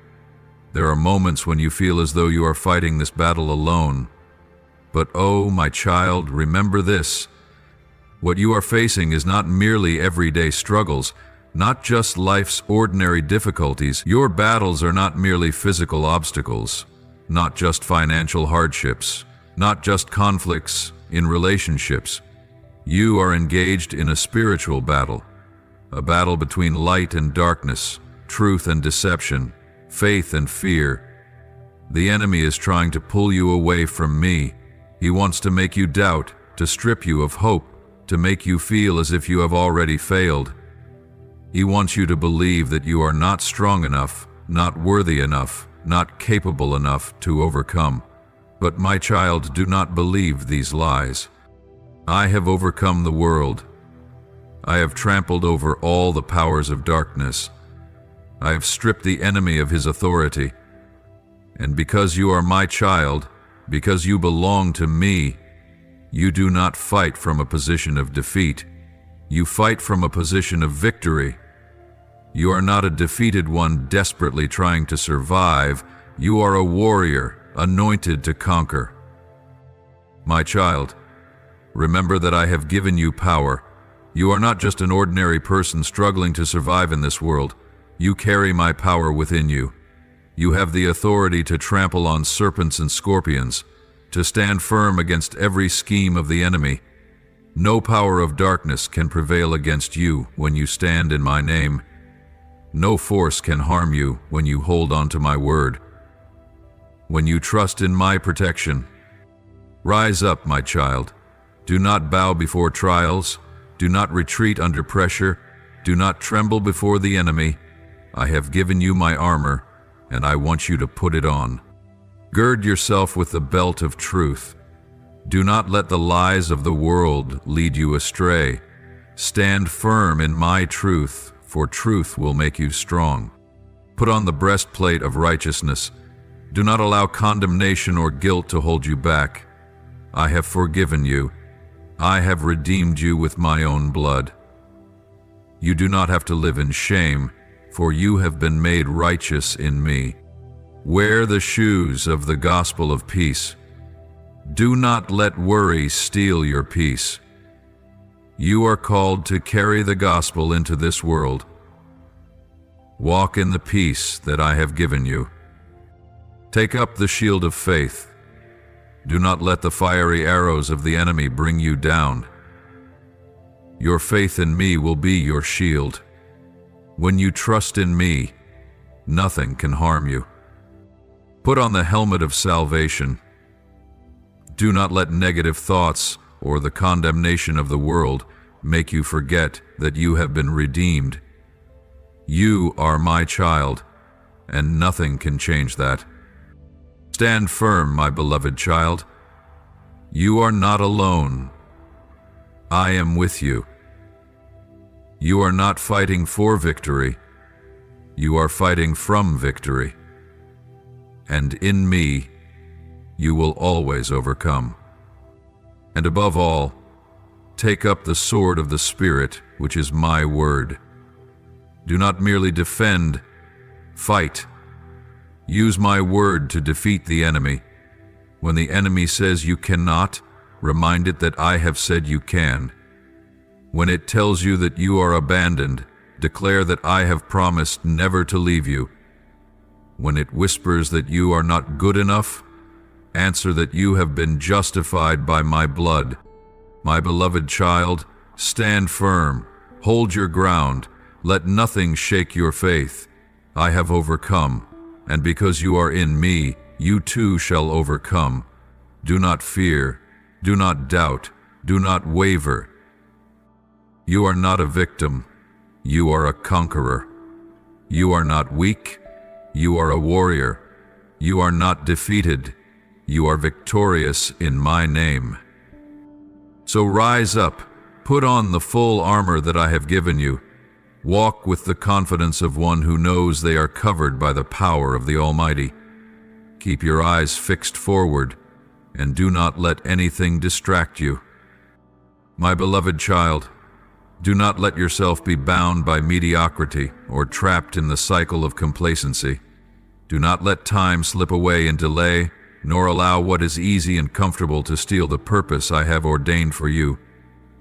There are moments when you feel as though you are fighting this battle alone. But oh, my child, remember this. What you are facing is not merely everyday struggles, not just life's ordinary difficulties. Your battles are not merely physical obstacles, not just financial hardships, not just conflicts in relationships. You are engaged in a spiritual battle, a battle between light and darkness, truth and deception, faith and fear. The enemy is trying to pull you away from me. He wants to make you doubt, to strip you of hope, to make you feel as if you have already failed. He wants you to believe that you are not strong enough, not worthy enough, not capable enough to overcome. But my child, do not believe these lies. I have overcome the world. I have trampled over all the powers of darkness. I have stripped the enemy of his authority. And because you are my child, because you belong to me, you do not fight from a position of defeat. You fight from a position of victory. You are not a defeated one desperately trying to survive. You are a warrior, anointed to conquer. My child, remember that I have given you power. You are not just an ordinary person struggling to survive in this world. You carry my power within you. You have the authority to trample on serpents and scorpions, to stand firm against every scheme of the enemy. No power of darkness can prevail against you when you stand in my name. No force can harm you when you hold on to my word. When you trust in my protection, rise up, my child. Do not bow before trials. Do not retreat under pressure. Do not tremble before the enemy. I have given you my armor, and I want you to put it on. Gird yourself with the belt of truth. Do not let the lies of the world lead you astray. Stand firm in my truth, for truth will make you strong. Put on the breastplate of righteousness. Do not allow condemnation or guilt to hold you back. I have forgiven you. I have redeemed you with my own blood. You do not have to live in shame, for you have been made righteous in me. Wear the shoes of the gospel of peace. Do not let worry steal your peace. You are called to carry the gospel into this world. Walk in the peace that I have given you. Take up the shield of faith. Do not let the fiery arrows of the enemy bring you down. Your faith in me will be your shield. When you trust in me, nothing can harm you. Put on the helmet of salvation. Do not let negative thoughts or the condemnation of the world make you forget that you have been redeemed. You are my child, and nothing can change that. Stand firm, my beloved child. You are not alone. I am with you. You are not fighting for victory. You are fighting from victory. And in me, you will always overcome. And above all, take up the sword of the Spirit, which is my word. Do not merely defend, fight. Use my word to defeat the enemy. When the enemy says you cannot, remind it that I have said you can. When it tells you that you are abandoned, declare that I have promised never to leave you. When it whispers that you are not good enough, answer that you have been justified by my blood. My beloved child, stand firm, hold your ground, let nothing shake your faith. I have overcome, and because you are in me, you too shall overcome. Do not fear, do not doubt, do not waver. You are not a victim, you are a conqueror. You are not weak, you are a warrior. You are not defeated, you are victorious in my name. So rise up, put on the full armor that I have given you. Walk with the confidence of one who knows they are covered by the power of the Almighty. Keep your eyes fixed forward, and do not let anything distract you. My beloved child, do not let yourself be bound by mediocrity or trapped in the cycle of complacency. Do not let time slip away in delay, nor allow what is easy and comfortable to steal the purpose I have ordained for you.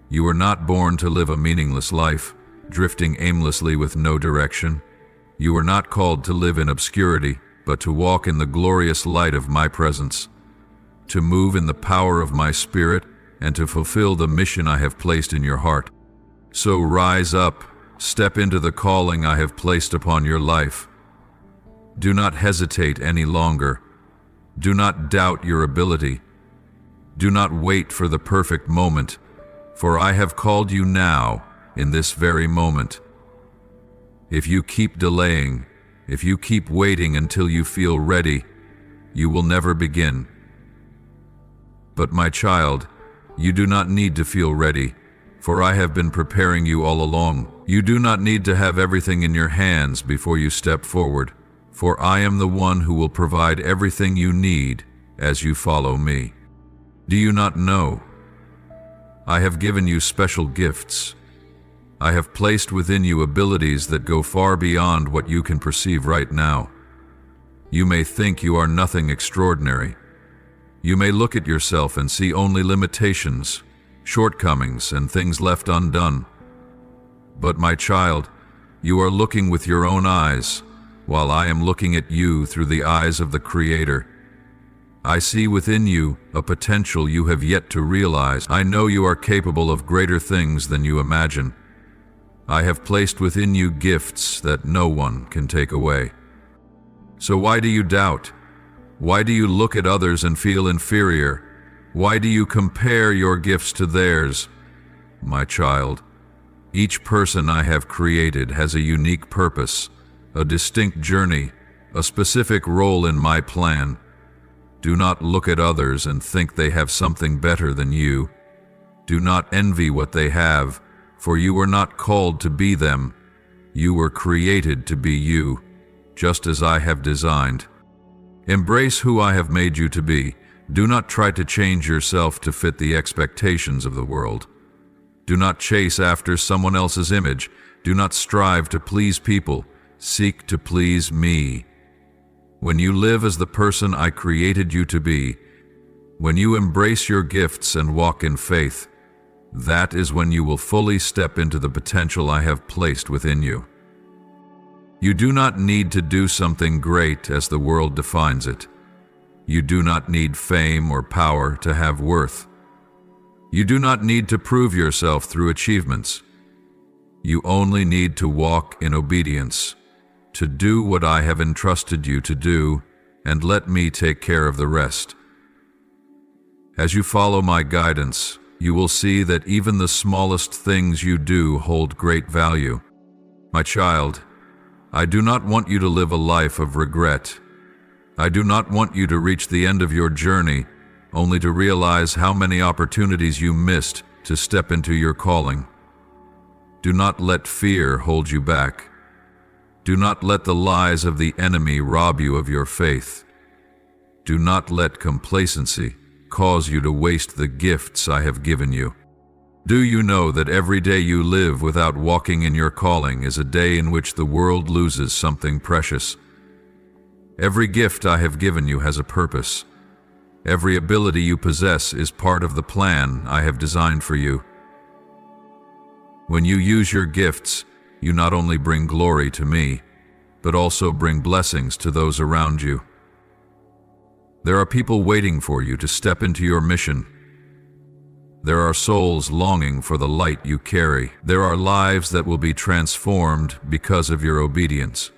You were not born to live a meaningless life, drifting aimlessly with no direction. You were not called to live in obscurity, but to walk in the glorious light of my presence, to move in the power of my Spirit, and to fulfill the mission I have placed in your heart. So rise up, step into the calling I have placed upon your life. Do not hesitate any longer. Do not doubt your ability. Do not wait for the perfect moment, for I have called you now, in this very moment. If you keep delaying, if you keep waiting until you feel ready, you will never begin. But my child, you do not need to feel ready, for I have been preparing you all along. You do not need to have everything in your hands before you step forward, for I am the one who will provide everything you need as you follow me. Do you not know? I have given you special gifts. I have placed within you abilities that go far beyond what you can perceive right now. You may think you are nothing extraordinary. You may look at yourself and see only limitations, shortcomings, and things left undone. But my child, you are looking with your own eyes, while I am looking at you through the eyes of the Creator. I see within you a potential you have yet to realize. I know you are capable of greater things than you imagine. I have placed within you gifts that no one can take away. So why do you doubt? Why do you look at others and feel inferior? Why do you compare your gifts to theirs? My child, each person I have created has a unique purpose, a distinct journey, a specific role in my plan. Do not look at others and think they have something better than you. Do not envy what they have, for you were not called to be them. You were created to be you, just as I have designed. Embrace who I have made you to be. Do not try to change yourself to fit the expectations of the world. Do not chase after someone else's image. Do not strive to please people, seek to please me. When you live as the person I created you to be, when you embrace your gifts and walk in faith, that is when you will fully step into the potential I have placed within you. You do not need to do something great as the world defines it. You do not need fame or power to have worth. You do not need to prove yourself through achievements. You only need to walk in obedience, to do what I have entrusted you to do, and let me take care of the rest. As you follow my guidance, you will see that even the smallest things you do hold great value. My child, I do not want you to live a life of regret. I do not want you to reach the end of your journey only to realize how many opportunities you missed to step into your calling. Do not let fear hold you back. Do not let the lies of the enemy rob you of your faith. Do not let complacency cause you to waste the gifts I have given you. Do you know that every day you live without walking in your calling is a day in which the world loses something precious? Every gift I have given you has a purpose. Every ability you possess is part of the plan I have designed for you. When you use your gifts, you not only bring glory to me, but also bring blessings to those around you. There are people waiting for you to step into your mission. There are souls longing for the light you carry. There are lives that will be transformed because of your obedience.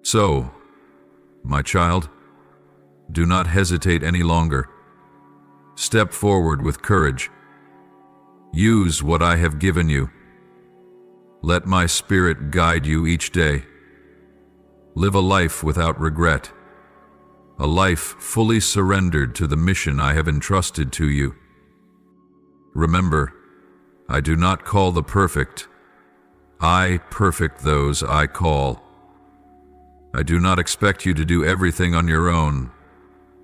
So, my child, do not hesitate any longer. Step forward with courage. Use what I have given you. Let my spirit guide you each day. Live a life without regret. A life fully surrendered to the mission I have entrusted to you. Remember, I do not call the perfect. I perfect those I call. I do not expect you to do everything on your own,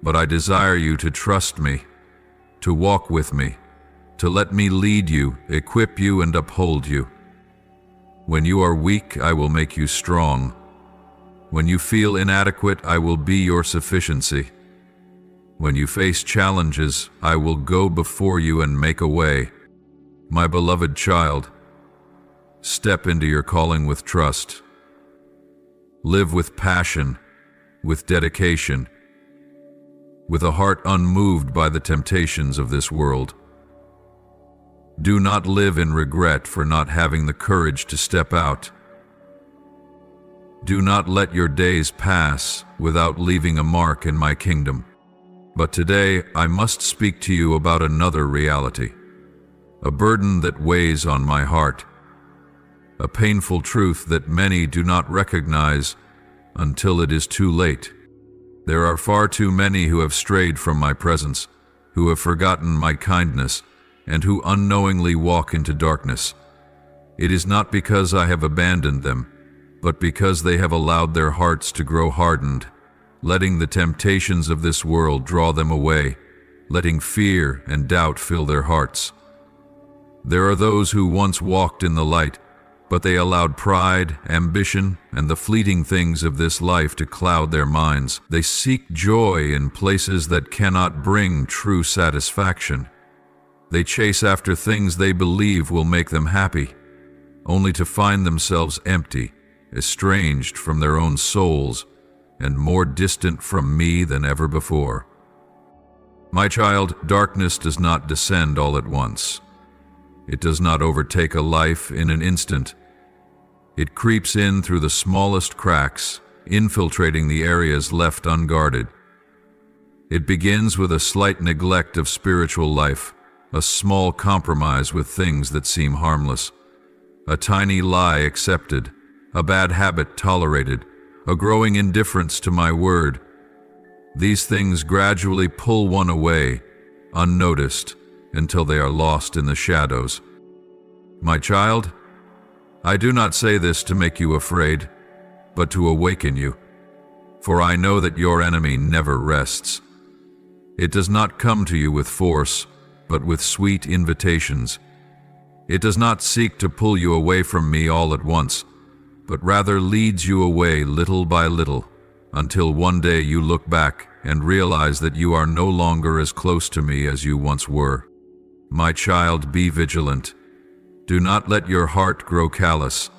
but I desire you to trust me, to walk with me, to let me lead you, equip you, and uphold you. When you are weak, I will make you strong. When you feel inadequate, I will be your sufficiency. When you face challenges, I will go before you and make a way. My beloved child, step into your calling with trust. Live with passion, with dedication, with a heart unmoved by the temptations of this world. Do not live in regret for not having the courage to step out. Do not let your days pass without leaving a mark in my kingdom. But today I must speak to you about another reality, a burden that weighs on my heart, a painful truth that many do not recognize until it is too late. There are far too many who have strayed from my presence, who have forgotten my kindness, and who unknowingly walk into darkness. It is not because I have abandoned them, but because they have allowed their hearts to grow hardened, letting the temptations of this world draw them away, letting fear and doubt fill their hearts. There are those who once walked in the light, but they allowed pride, ambition, and the fleeting things of this life to cloud their minds. They seek joy in places that cannot bring true satisfaction. They chase after things they believe will make them happy, only to find themselves empty, estranged from their own souls, and more distant from me than ever before. My child, darkness does not descend all at once. It does not overtake a life in an instant. It creeps in through the smallest cracks, infiltrating the areas left unguarded. It begins with a slight neglect of spiritual life, a small compromise with things that seem harmless, a tiny lie accepted, a bad habit tolerated, a growing indifference to my word. These things gradually pull one away, unnoticed, until they are lost in the shadows. My child, I do not say this to make you afraid, but to awaken you, for I know that your enemy never rests. It does not come to you with force, but with sweet invitations. It does not seek to pull you away from me all at once, but rather leads you away little by little, until one day you look back and realize that you are no longer as close to me as you once were. My child, be vigilant. Do not let your heart grow callous.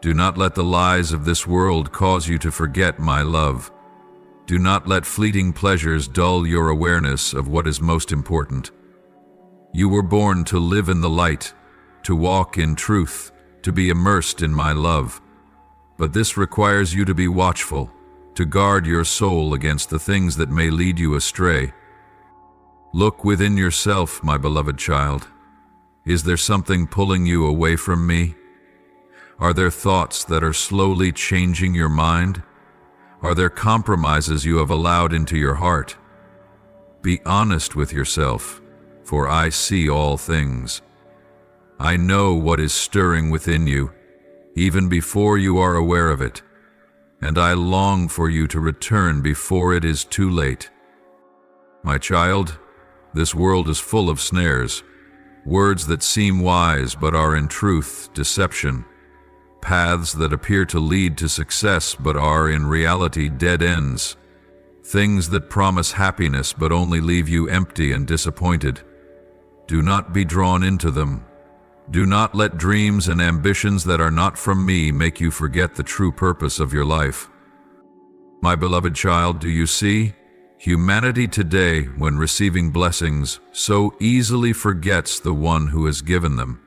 Do not let the lies of this world cause you to forget my love. Do not let fleeting pleasures dull your awareness of what is most important. You were born to live in the light, to walk in truth, to be immersed in my love. But this requires you to be watchful, to guard your soul against the things that may lead you astray. Look within yourself, my beloved child. Is there something pulling you away from me? Are there thoughts that are slowly changing your mind? Are there compromises you have allowed into your heart? Be honest with yourself, for I see all things. I know what is stirring within you, even before you are aware of it, and I long for you to return before it is too late. My child, this world is full of snares, words that seem wise but are in truth deception, paths that appear to lead to success but are in reality dead ends, things that promise happiness but only leave you empty and disappointed. Do not be drawn into them. Do not let dreams and ambitions that are not from me make you forget the true purpose of your life. My beloved child, do you see? Humanity today, when receiving blessings, so easily forgets the one who has given them.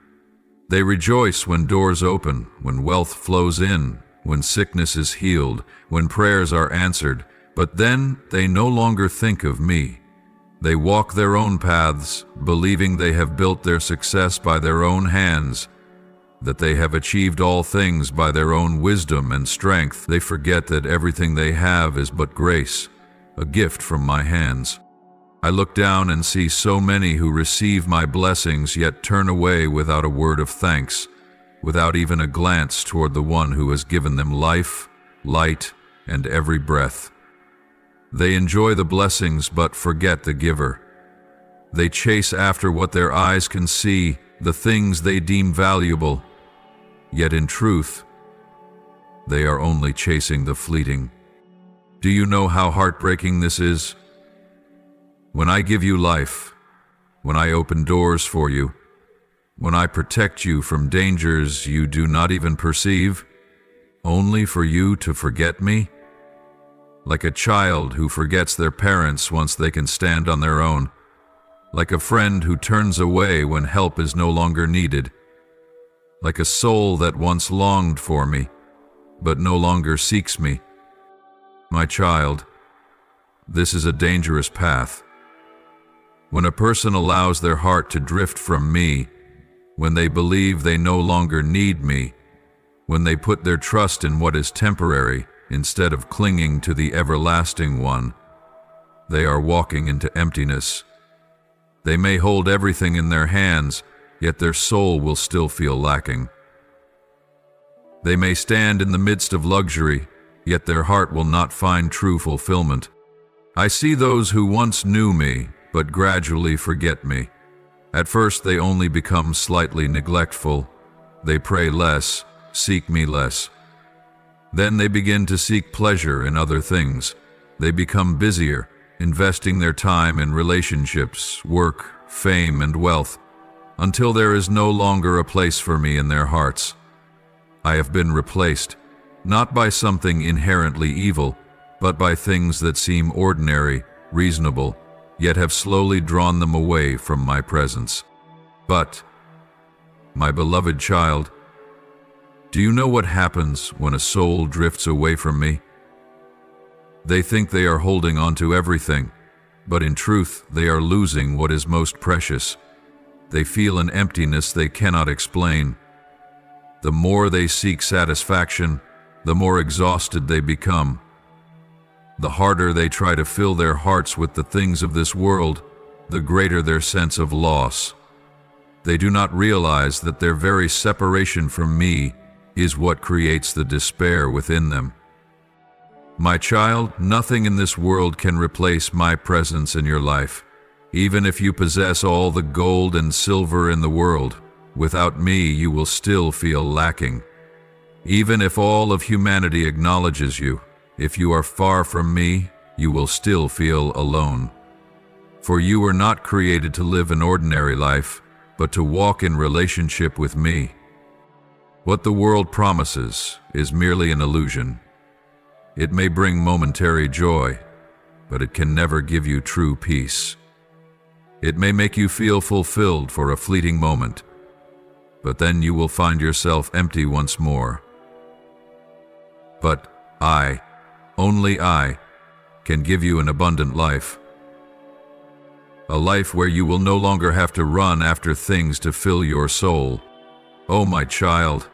They rejoice when doors open, when wealth flows in, when sickness is healed, when prayers are answered, but then they no longer think of me. They walk their own paths, believing they have built their success by their own hands, that they have achieved all things by their own wisdom and strength. They forget that everything they have is but grace, a gift from my hands. I look down and see so many who receive my blessings yet turn away without a word of thanks, without even a glance toward the one who has given them life, light, and every breath. They enjoy the blessings but forget the giver. They chase after what their eyes can see, the things they deem valuable, yet in truth, they are only chasing the fleeting. Do you know how heartbreaking this is? When I give you life, when I open doors for you, when I protect you from dangers you do not even perceive, only for you to forget me? Like a child who forgets their parents once they can stand on their own, like a friend who turns away when help is no longer needed, like a soul that once longed for me, but no longer seeks me. My child, this is a dangerous path. When a person allows their heart to drift from me, when they believe they no longer need me, when they put their trust in what is temporary instead of clinging to the everlasting one, they are walking into emptiness. They may hold everything in their hands, yet their soul will still feel lacking. They may stand in the midst of luxury, yet their heart will not find true fulfillment. I see those who once knew me, but gradually forget me. At first they only become slightly neglectful. They pray less, seek me less. Then they begin to seek pleasure in other things. They become busier, investing their time in relationships, work, fame, and wealth, until there is no longer a place for me in their hearts. I have been replaced, not by something inherently evil, but by things that seem ordinary, reasonable, yet have slowly drawn them away from my presence. But, my beloved child, do you know what happens when a soul drifts away from me? They think they are holding on to everything, but in truth they are losing what is most precious. They feel an emptiness they cannot explain. The more they seek satisfaction, the more exhausted they become. The harder they try to fill their hearts with the things of this world, the greater their sense of loss. They do not realize that their very separation from me is what creates the despair within them. My child, nothing in this world can replace my presence in your life. Even if you possess all the gold and silver in the world, Without me, you will still feel lacking. Even if all of humanity acknowledges you, if you are far from me, you will still feel alone. For you were not created to live an ordinary life, but to walk in relationship with me. What the world promises is merely an illusion. It may bring momentary joy, but it can never give you true peace. It may make you feel fulfilled for a fleeting moment, but then you will find yourself empty once more. But I, only I, can give you an abundant life. A life where you will no longer have to run after things to fill your soul. Oh, my child,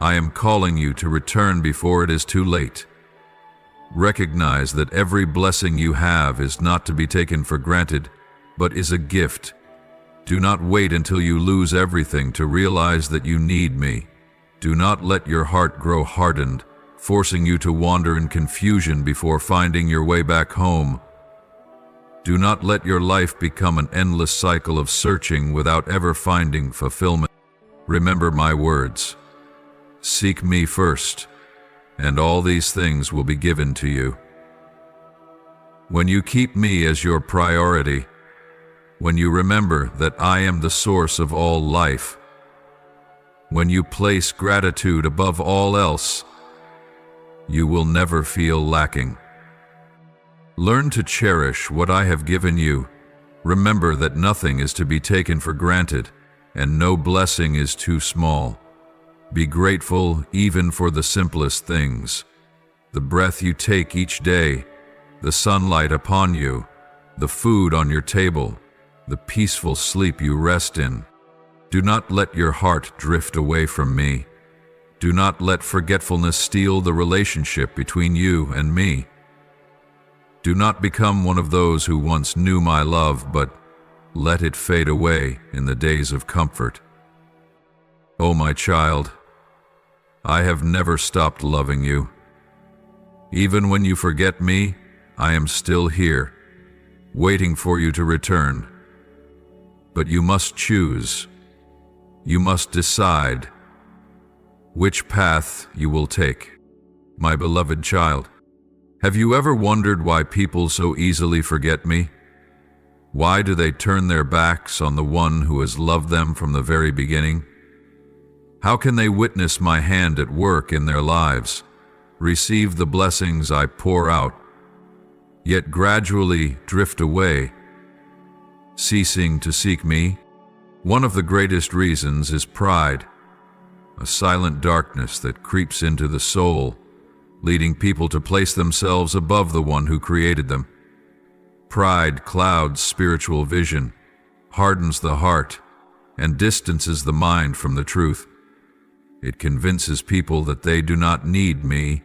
I am calling you to return before it is too late. Recognize that every blessing you have is not to be taken for granted, but is a gift. Do not wait until you lose everything to realize that you need me. Do not let your heart grow hardened, forcing you to wander in confusion before finding your way back home. Do not let your life become an endless cycle of searching without ever finding fulfillment. Remember my words. Seek me first, and all these things will be given to you. When you keep me as your priority, when you remember that I am the source of all life, when you place gratitude above all else, you will never feel lacking. Learn to cherish what I have given you. Remember that nothing is to be taken for granted, and no blessing is too small. Be grateful even for the simplest things. The breath you take each day, the sunlight upon you, the food on your table, the peaceful sleep you rest in. Do not let your heart drift away from me. Do not let forgetfulness steal the relationship between you and me. Do not become one of those who once knew my love, but let it fade away in the days of comfort. Oh, my child, I have never stopped loving you. Even when you forget me, I am still here, waiting for you to return. But you must choose. You must decide which path you will take. My beloved child, have you ever wondered why people so easily forget me? Why do they turn their backs on the one who has loved them from the very beginning? How can they witness my hand at work in their lives, receive the blessings I pour out, yet gradually drift away, ceasing to seek me? One of the greatest reasons is pride, a silent darkness that creeps into the soul, leading people to place themselves above the one who created them. Pride clouds spiritual vision, hardens the heart, and distances the mind from the truth. It convinces people that they do not need me,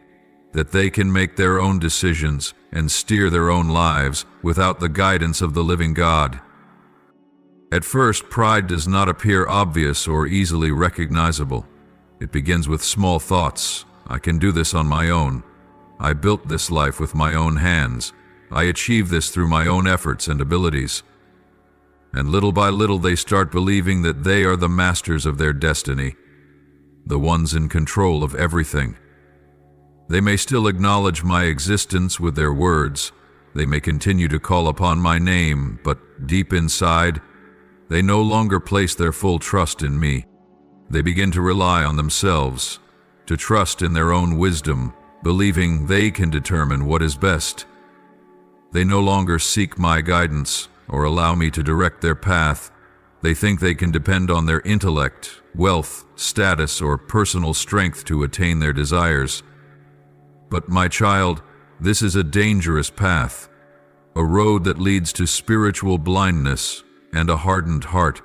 that they can make their own decisions and steer their own lives without the guidance of the living God. At first, pride does not appear obvious or easily recognizable. It begins with small thoughts. I can do this on my own. I built this life with my own hands. I achieved this through my own efforts and abilities. And little by little they start believing that they are the masters of their destiny, the ones in control of everything. They may still acknowledge my existence with their words. They may continue to call upon my name, but deep inside, they no longer place their full trust in me. They begin to rely on themselves, to trust in their own wisdom, believing they can determine what is best. They no longer seek my guidance or allow me to direct their path. They think they can depend on their intellect, wealth, status, or personal strength to attain their desires. But my child, this is a dangerous path, a road that leads to spiritual blindness and a hardened heart.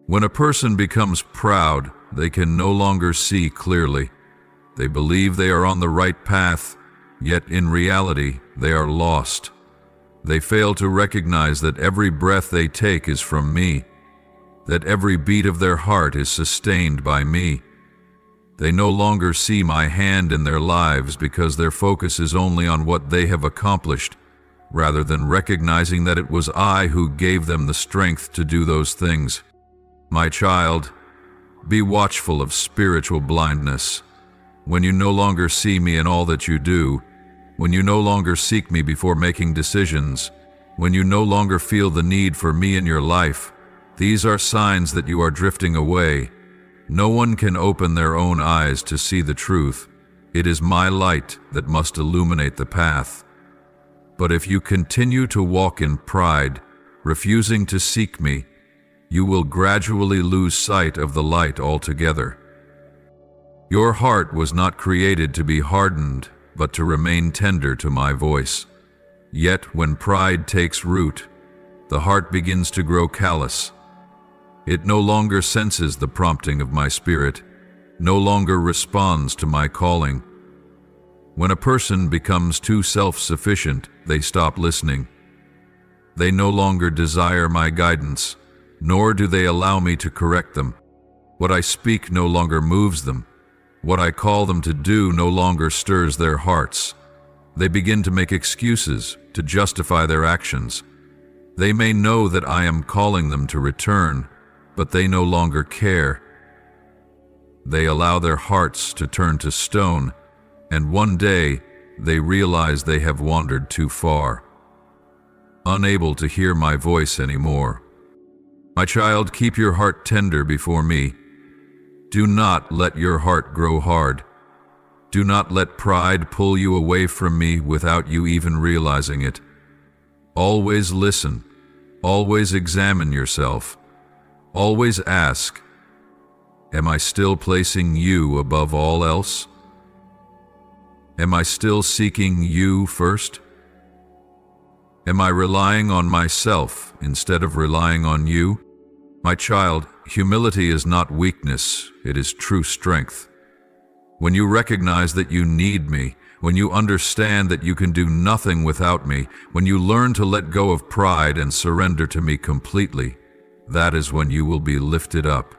When a person becomes proud, they can no longer see clearly. They believe they are on the right path, yet in reality, they are lost. They fail to recognize that every breath they take is from me, that every beat of their heart is sustained by me. They no longer see my hand in their lives because their focus is only on what they have accomplished, rather than recognizing that it was I who gave them the strength to do those things. My child, Be watchful of spiritual blindness. When you no longer see me in all that you do, when you no longer seek me before making decisions, when you no longer feel the need for me in your life, these are signs that you are drifting away. No one can open their own eyes to see the truth. It is my light that must illuminate the path. But if you continue to walk in pride, refusing to seek me, you will gradually lose sight of the light altogether. Your heart was not created to be hardened, but to remain tender to my voice. Yet when pride takes root, the heart begins to grow callous. It no longer senses the prompting of my spirit, no longer responds to my calling. When a person becomes too self-sufficient, they stop listening. They no longer desire my guidance, nor do they allow me to correct them. What I speak no longer moves them. What I call them to do no longer stirs their hearts. They begin to make excuses to justify their actions. They may know that I am calling them to return, but they no longer care. They allow their hearts to turn to stone, and one day they realize they have wandered too far, unable to hear my voice anymore. My child, keep your heart tender before me. Do not let your heart grow hard. Do not let pride pull you away from me without you even realizing it. Always listen. Always examine yourself. Always ask, am I still placing you above all else? Am I still seeking you first? Am I relying on myself instead of relying on you? My child, humility is not weakness, it is true strength. When you recognize that you need me, when you understand that you can do nothing without me, when you learn to let go of pride and surrender to me completely, that is when you will be lifted up.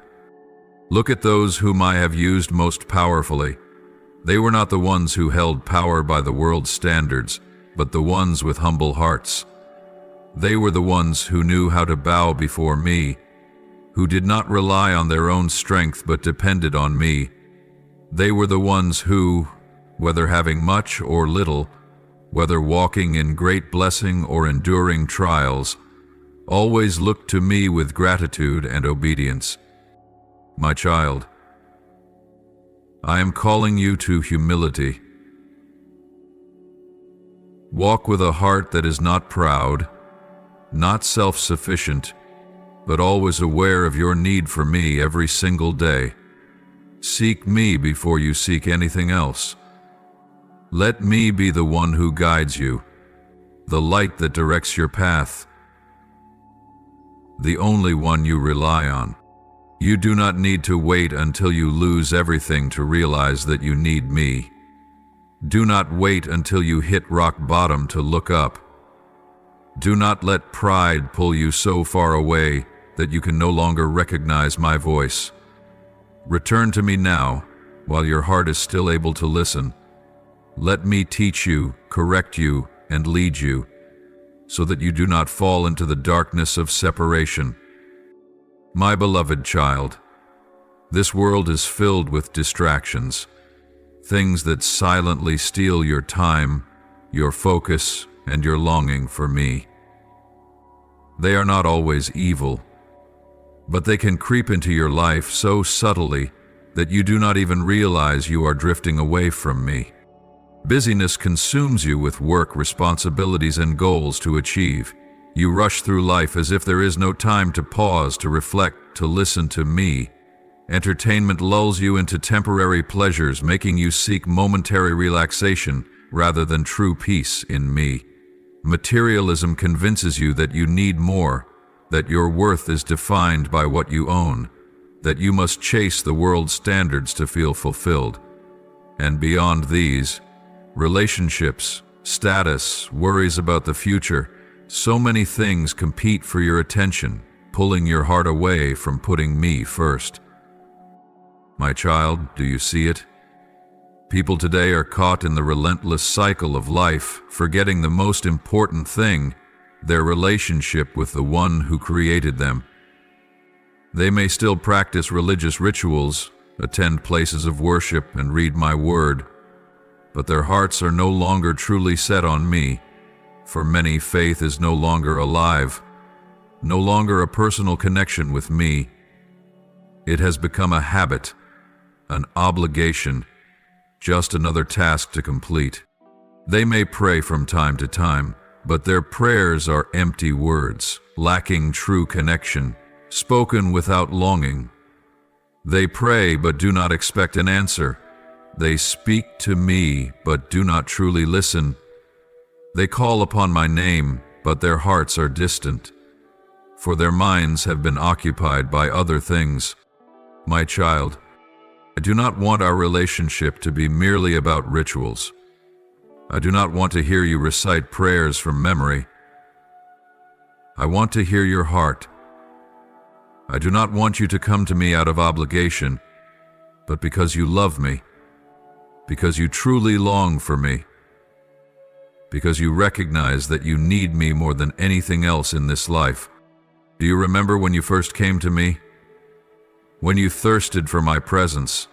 Look at those whom I have used most powerfully. They were not the ones who held power by the world's standards, but the ones with humble hearts. They were the ones who knew how to bow before me, who did not rely on their own strength but depended on me. They were the ones who, whether having much or little, whether walking in great blessing or enduring trials, always looked to me with gratitude and obedience. My child, I am calling you to humility. Walk with a heart that is not proud, not self-sufficient, but always aware of your need for me every single day. Seek me before you seek anything else. Let me be the one who guides you, the light that directs your path, the only one you rely on. You do not need to wait until you lose everything to realize that you need me. Do not wait until you hit rock bottom to look up. Do not let pride pull you so far away that you can no longer recognize my voice. Return to me now, while your heart is still able to listen. Let me teach you, correct you, and lead you, so that you do not fall into the darkness of separation. My beloved child, this world is filled with distractions, things that silently steal your time, your focus, and your longing for me. They are not always evil, but they can creep into your life so subtly that you do not even realize you are drifting away from me. Busyness consumes you with work, responsibilities, and goals to achieve. You rush through life as if there is no time to pause, to reflect, to listen to me. Entertainment lulls you into temporary pleasures, making you seek momentary relaxation rather than true peace in me. Materialism convinces you that you need more, that your worth is defined by what you own, that you must chase the world's standards to feel fulfilled. And beyond these, relationships, status, worries about the future, so many things compete for your attention, pulling your heart away from putting me first. My child, do you see it? People today are caught in the relentless cycle of life, forgetting the most important thing, their relationship with the one who created them. They may still practice religious rituals, attend places of worship, and read my word, but their hearts are no longer truly set on me. For many, faith is no longer alive, no longer a personal connection with me. It has become a habit, an obligation, just another task to complete. They may pray from time to time, but their prayers are empty words, lacking true connection, spoken without longing. They pray but do not expect an answer. They speak to me but do not truly listen. They call upon my name, but their hearts are distant, for their minds have been occupied by other things. My child, I do not want our relationship to be merely about rituals. I do not want to hear you recite prayers from memory. I want to hear your heart. I do not want you to come to me out of obligation, but because you love me, because you truly long for me, because you recognize that you need me more than anything else in this life. Do you remember when you first came to me? When you thirsted for my presence,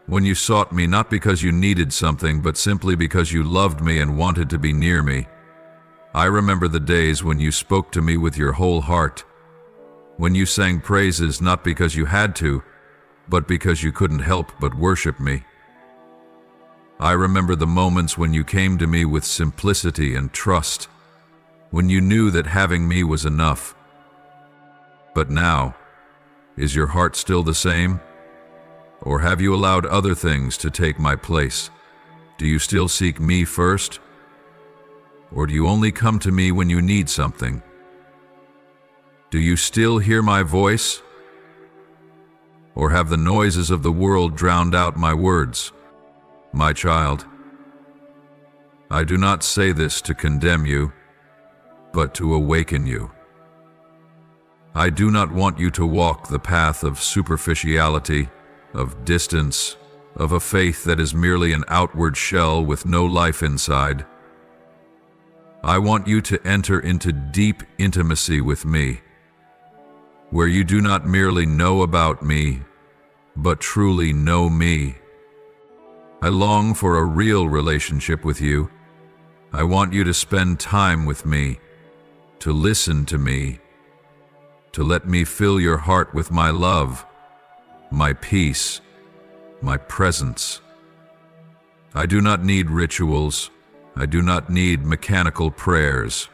when you sought me not because you needed something, but simply because you loved me and wanted to be near me. I remember the days when you spoke to me with your whole heart, when you sang praises not because you had to, but because you couldn't help but worship me. I remember the moments when you came to me with simplicity and trust, when you knew that having me was enough. But now, is your heart still the same? Or have you allowed other things to take my place? Do you still seek me first? Or do you only come to me when you need something? Do you still hear my voice? Or have the noises of the world drowned out my words? My child, I do not say this to condemn you, but to awaken you. I do not want you to walk the path of superficiality, of distance, of a faith that is merely an outward shell with no life inside. I want you to enter into deep intimacy with me, where you do not merely know about me, but truly know me. I long for a real relationship with you. I want you to spend time with me, to listen to me, to let me fill your heart with my love, my peace, my presence. I do not need rituals. I do not need mechanical prayers.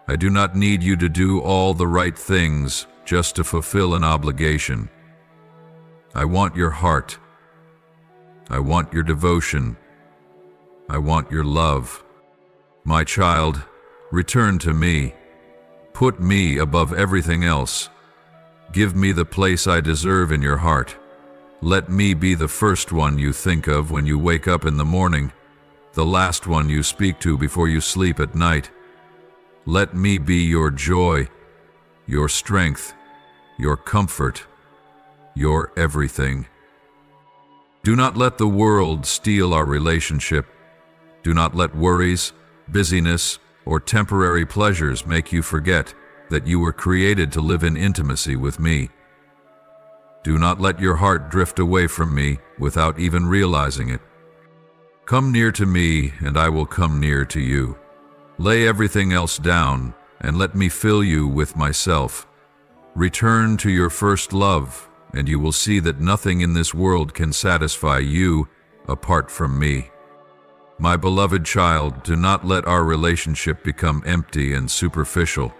I do not need you to do all the right things just to fulfill an obligation. I want your heart. I want your devotion. I want your love. My child, return to me. Put me above everything else. Give me the place I deserve in your heart. Let me be the first one you think of when you wake up in the morning, the last one you speak to before you sleep at night. Let me be your joy, your strength, your comfort, your everything. Do not let the world steal our relationship. Do not let worries, busyness, or temporary pleasures make you forget that you were created to live in intimacy with me. Do not let your heart drift away from me without even realizing it. Come near to me, and I will come near to you. Lay everything else down, and let me fill you with myself. Return to your first love, and you will see that nothing in this world can satisfy you apart from me. My beloved child, do not let our relationship become empty and superficial.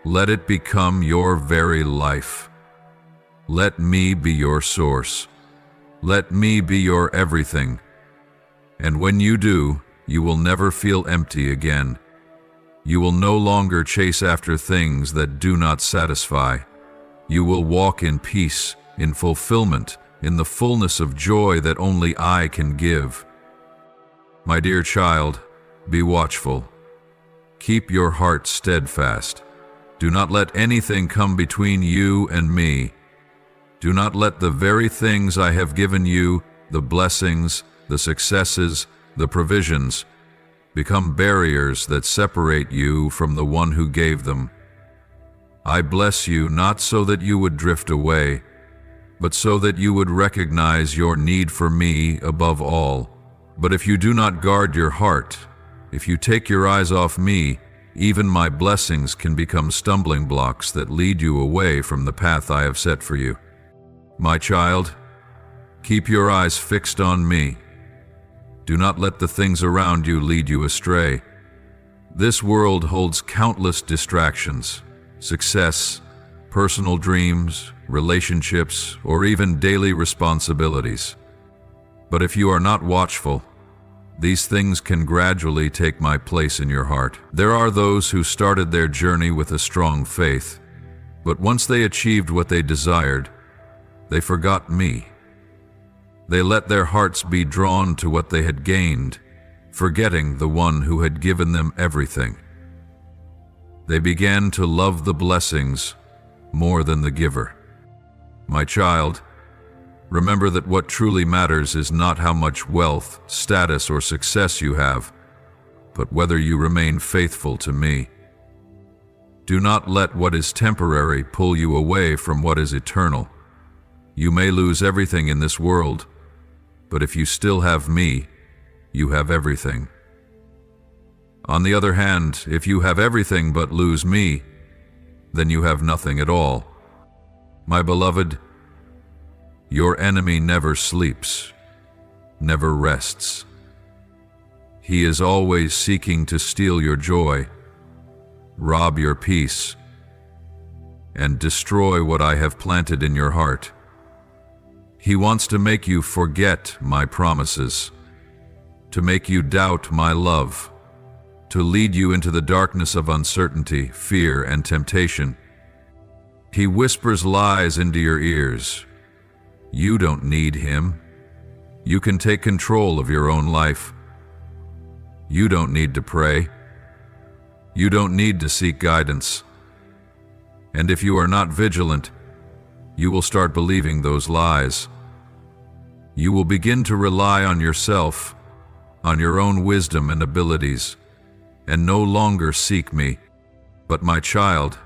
Let it become your very life. Let me be your source. Let me be your everything. And when you do, you will never feel empty again. You will no longer chase after things that do not satisfy. You will walk in peace, in fulfillment, in the fullness of joy that only I can give. My dear child, be watchful. Keep your heart steadfast. Do not let anything come between you and me. Do not let the very things I have given you, the blessings, the successes, the provisions, become barriers that separate you from the one who gave them. I bless you not so that you would drift away, but so that you would recognize your need for me above all. But if you do not guard your heart, if you take your eyes off me, even my blessings can become stumbling blocks that lead you away from the path I have set for you. My child, keep your eyes fixed on me. Do not let the things around you lead you astray. This world holds countless distractions, success, personal dreams, relationships, or even daily responsibilities. But if you are not watchful, these things can gradually take my place in your heart. There are those who started their journey with a strong faith, but once they achieved what they desired, they forgot me. They let their hearts be drawn to what they had gained, forgetting the one who had given them everything. They began to love the blessings more than the giver. My child, remember that what truly matters is not how much wealth, status, or success you have, but whether you remain faithful to me. Do not let what is temporary pull you away from what is eternal. You may lose everything in this world, but if you still have me, you have everything. On the other hand, if you have everything but lose me, then you have nothing at all. My beloved, your enemy never sleeps, never rests. He is always seeking to steal your joy, rob your peace, and destroy what I have planted in your heart. He wants to make you forget my promises, to make you doubt my love, to lead you into the darkness of uncertainty, fear, and temptation. He whispers lies into your ears. You don't need him. You can take control of your own life. You don't need to pray. You don't need to seek guidance. And if you are not vigilant, you will start believing those lies. You will begin to rely on yourself, on your own wisdom and abilities, and no longer seek me. But my child,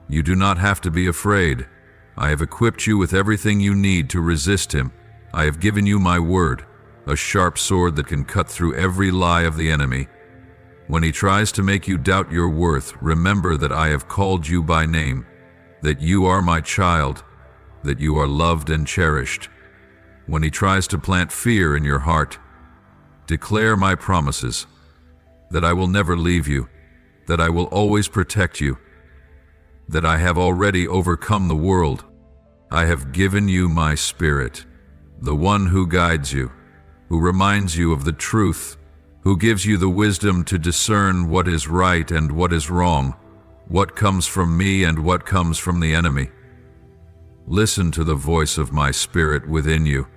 you do not have to be afraid. I have equipped you with everything you need to resist him. I have given you my word, a sharp sword that can cut through every lie of the enemy. When he tries to make you doubt your worth, remember that I have called you by name, that you are my child, that you are loved and cherished. When he tries to plant fear in your heart, declare my promises, that I will never leave you, that I will always protect you, that I have already overcome the world. I have given you my Spirit, the one who guides you, who reminds you of the truth, who gives you the wisdom to discern what is right and what is wrong, what comes from me and what comes from the enemy. Listen to the voice of my Spirit within you.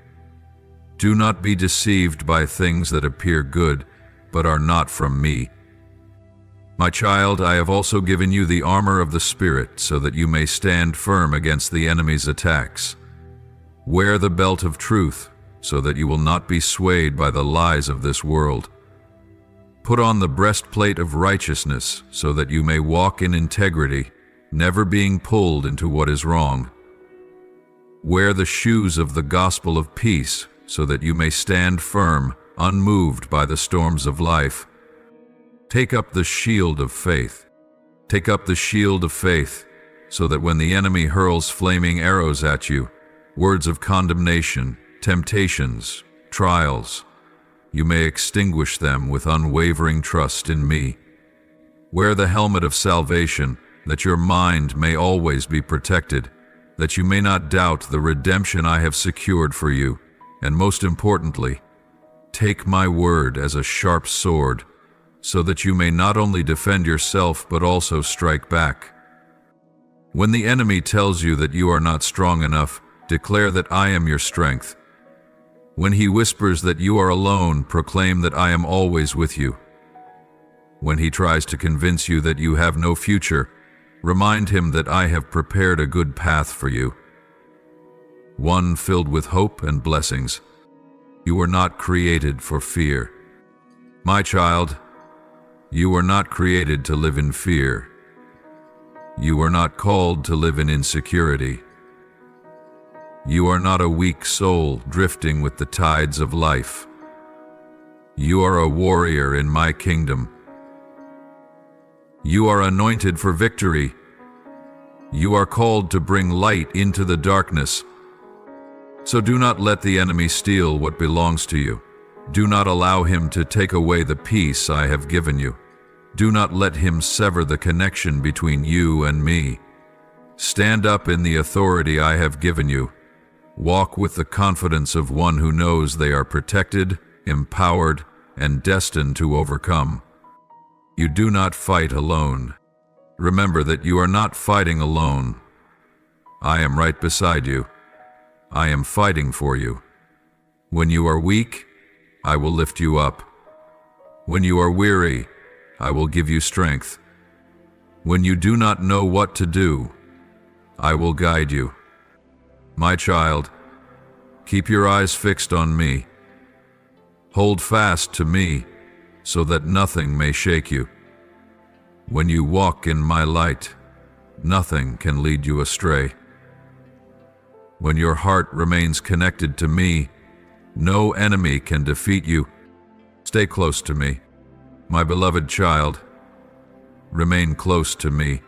Do not be deceived by things that appear good, but are not from me. My child, I have also given you the armor of the Spirit so that you may stand firm against the enemy's attacks. Wear the belt of truth so that you will not be swayed by the lies of this world. Put on the breastplate of righteousness so that you may walk in integrity, never being pulled into what is wrong. Wear the shoes of the gospel of peace so that you may stand firm, unmoved by the storms of life. Take up the shield of faith. Take up the shield of faith so that when the enemy hurls flaming arrows at you, words of condemnation, temptations, trials, you may extinguish them with unwavering trust in me. Wear the helmet of salvation, that your mind may always be protected, that you may not doubt the redemption I have secured for you, and most importantly, take my word as a sharp sword, so that you may not only defend yourself but also strike back. When the enemy tells you that you are not strong enough, declare that I am your strength. When he whispers that you are alone, proclaim that I am always with you. When he tries to convince you that you have no future, remind him that I have prepared a good path for you, one filled with hope and blessings. You were not created for fear. My child, you were not created to live in fear. You are not called to live in insecurity. You are not a weak soul drifting with the tides of life. You are a warrior in my kingdom. You are anointed for victory. You are called to bring light into the darkness. So do not let the enemy steal what belongs to you. Do not allow him to take away the peace I have given you. Do not let him sever the connection between you and me. Stand up in the authority I have given you. Walk with the confidence of one who knows they are protected, empowered, and destined to overcome. You do not fight alone. Remember that you are not fighting alone. I am right beside you. I am fighting for you. When you are weak, I will lift you up. When you are weary, I will give you strength. When you do not know what to do, I will guide you. My child, keep your eyes fixed on me. Hold fast to me, so that nothing may shake you. When you walk in my light, nothing can lead you astray. When your heart remains connected to me, no enemy can defeat you. Stay close to me, my beloved child. Remain close to me.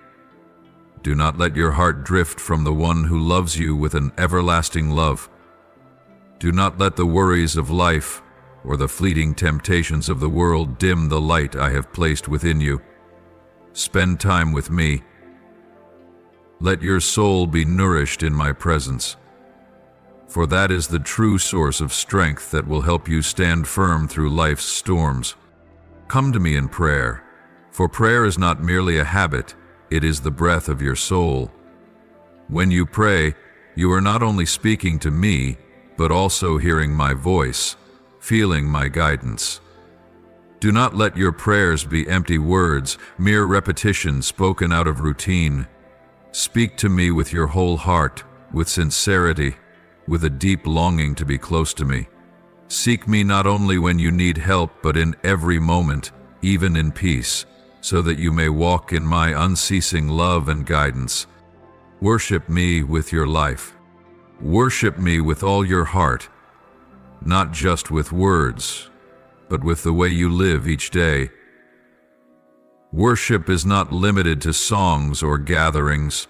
Do not let your heart drift from the one who loves you with an everlasting love. Do not let the worries of life or the fleeting temptations of the world dim the light I have placed within you. Spend time with me. Let your soul be nourished in my presence, for that is the true source of strength that will help you stand firm through life's storms. Come to me in prayer, for prayer is not merely a habit, it is the breath of your soul. When you pray, you are not only speaking to me, but also hearing my voice, feeling my guidance. Do not let your prayers be empty words, mere repetition spoken out of routine. Speak to me with your whole heart, with sincerity, with a deep longing to be close to me. Seek me not only when you need help, but in every moment, even in peace, so that you may walk in my unceasing love and guidance. Worship me with your life. Worship me with all your heart, not just with words, but with the way you live each day. Worship is not limited to songs or gatherings.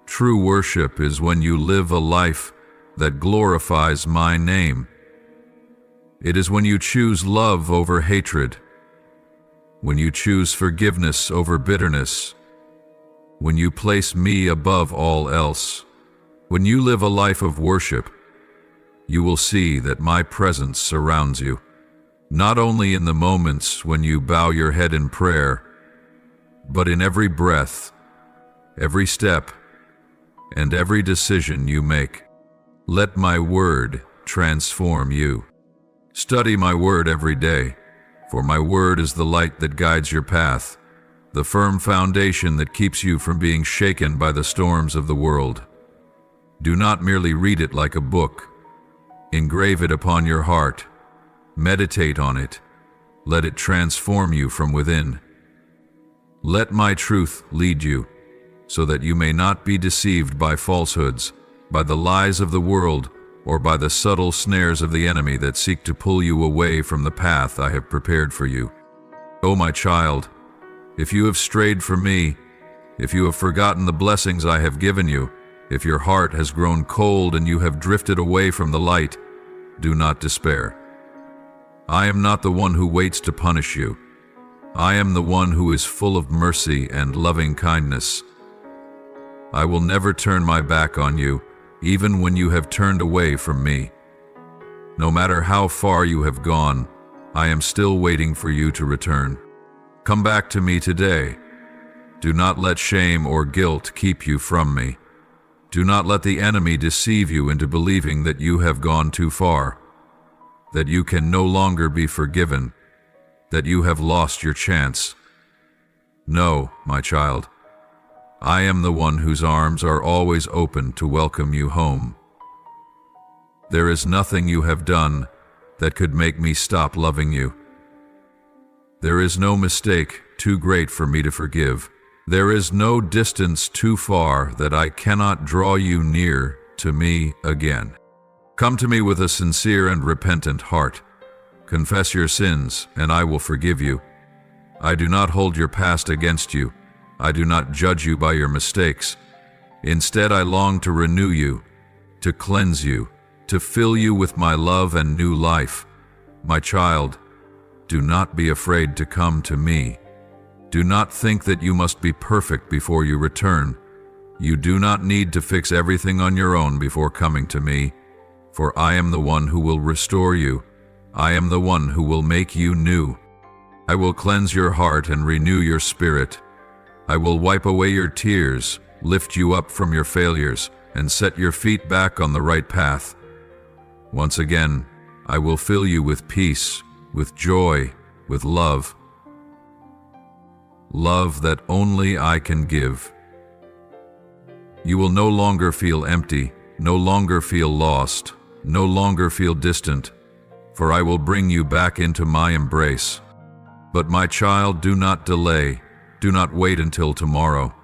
True worship is when you live a life that glorifies my name. It is when you choose love over hatred, when you choose forgiveness over bitterness, when you place me above all else. When you live a life of worship, you will see that my presence surrounds you, not only in the moments when you bow your head in prayer, but in every breath, every step, and every decision you make. Let my word transform you. Study my word every day, for my word is the light that guides your path, the firm foundation that keeps you from being shaken by the storms of the world. Do not merely read it like a book. Engrave it upon your heart. Meditate on it. Let it transform you from within. Let my truth lead you, so that you may not be deceived by falsehoods, by the lies of the world, or by the subtle snares of the enemy that seek to pull you away from the path I have prepared for you. O my child, if you have strayed from me, if you have forgotten the blessings I have given you, if your heart has grown cold and you have drifted away from the light, do not despair. I am not the one who waits to punish you. I am the one who is full of mercy and loving kindness. I will never turn my back on you, even when you have turned away from me. No matter how far you have gone, I am still waiting for you to return. Come back to me today. Do not let shame or guilt keep you from me. Do not let the enemy deceive you into believing that you have gone too far, that you can no longer be forgiven, that you have lost your chance. No, my child. I am the one whose arms are always open to welcome you home. There is nothing you have done that could make me stop loving you. There is no mistake too great for me to forgive, There is no distance too far that I cannot draw you near to me again. Come to me with a sincere and repentant heart. Confess your sins, and I will forgive you. I do not hold your past against you. I do not judge you by your mistakes. Instead, I long to renew you, to cleanse you, to fill you with my love and new life. My child, do not be afraid to come to me. Do not think that you must be perfect before you return. You do not need to fix everything on your own before coming to me, for I am the one who will restore you. I am the one who will make you new. I will cleanse your heart and renew your spirit. I will wipe away your tears, lift you up from your failures, and set your feet back on the right path. Once again, I will fill you with peace, with joy, with love. Love that only I can give. You will no longer feel empty, no longer feel lost, no longer feel distant, for I will bring you back into my embrace. But my child, do not delay, do not wait until tomorrow.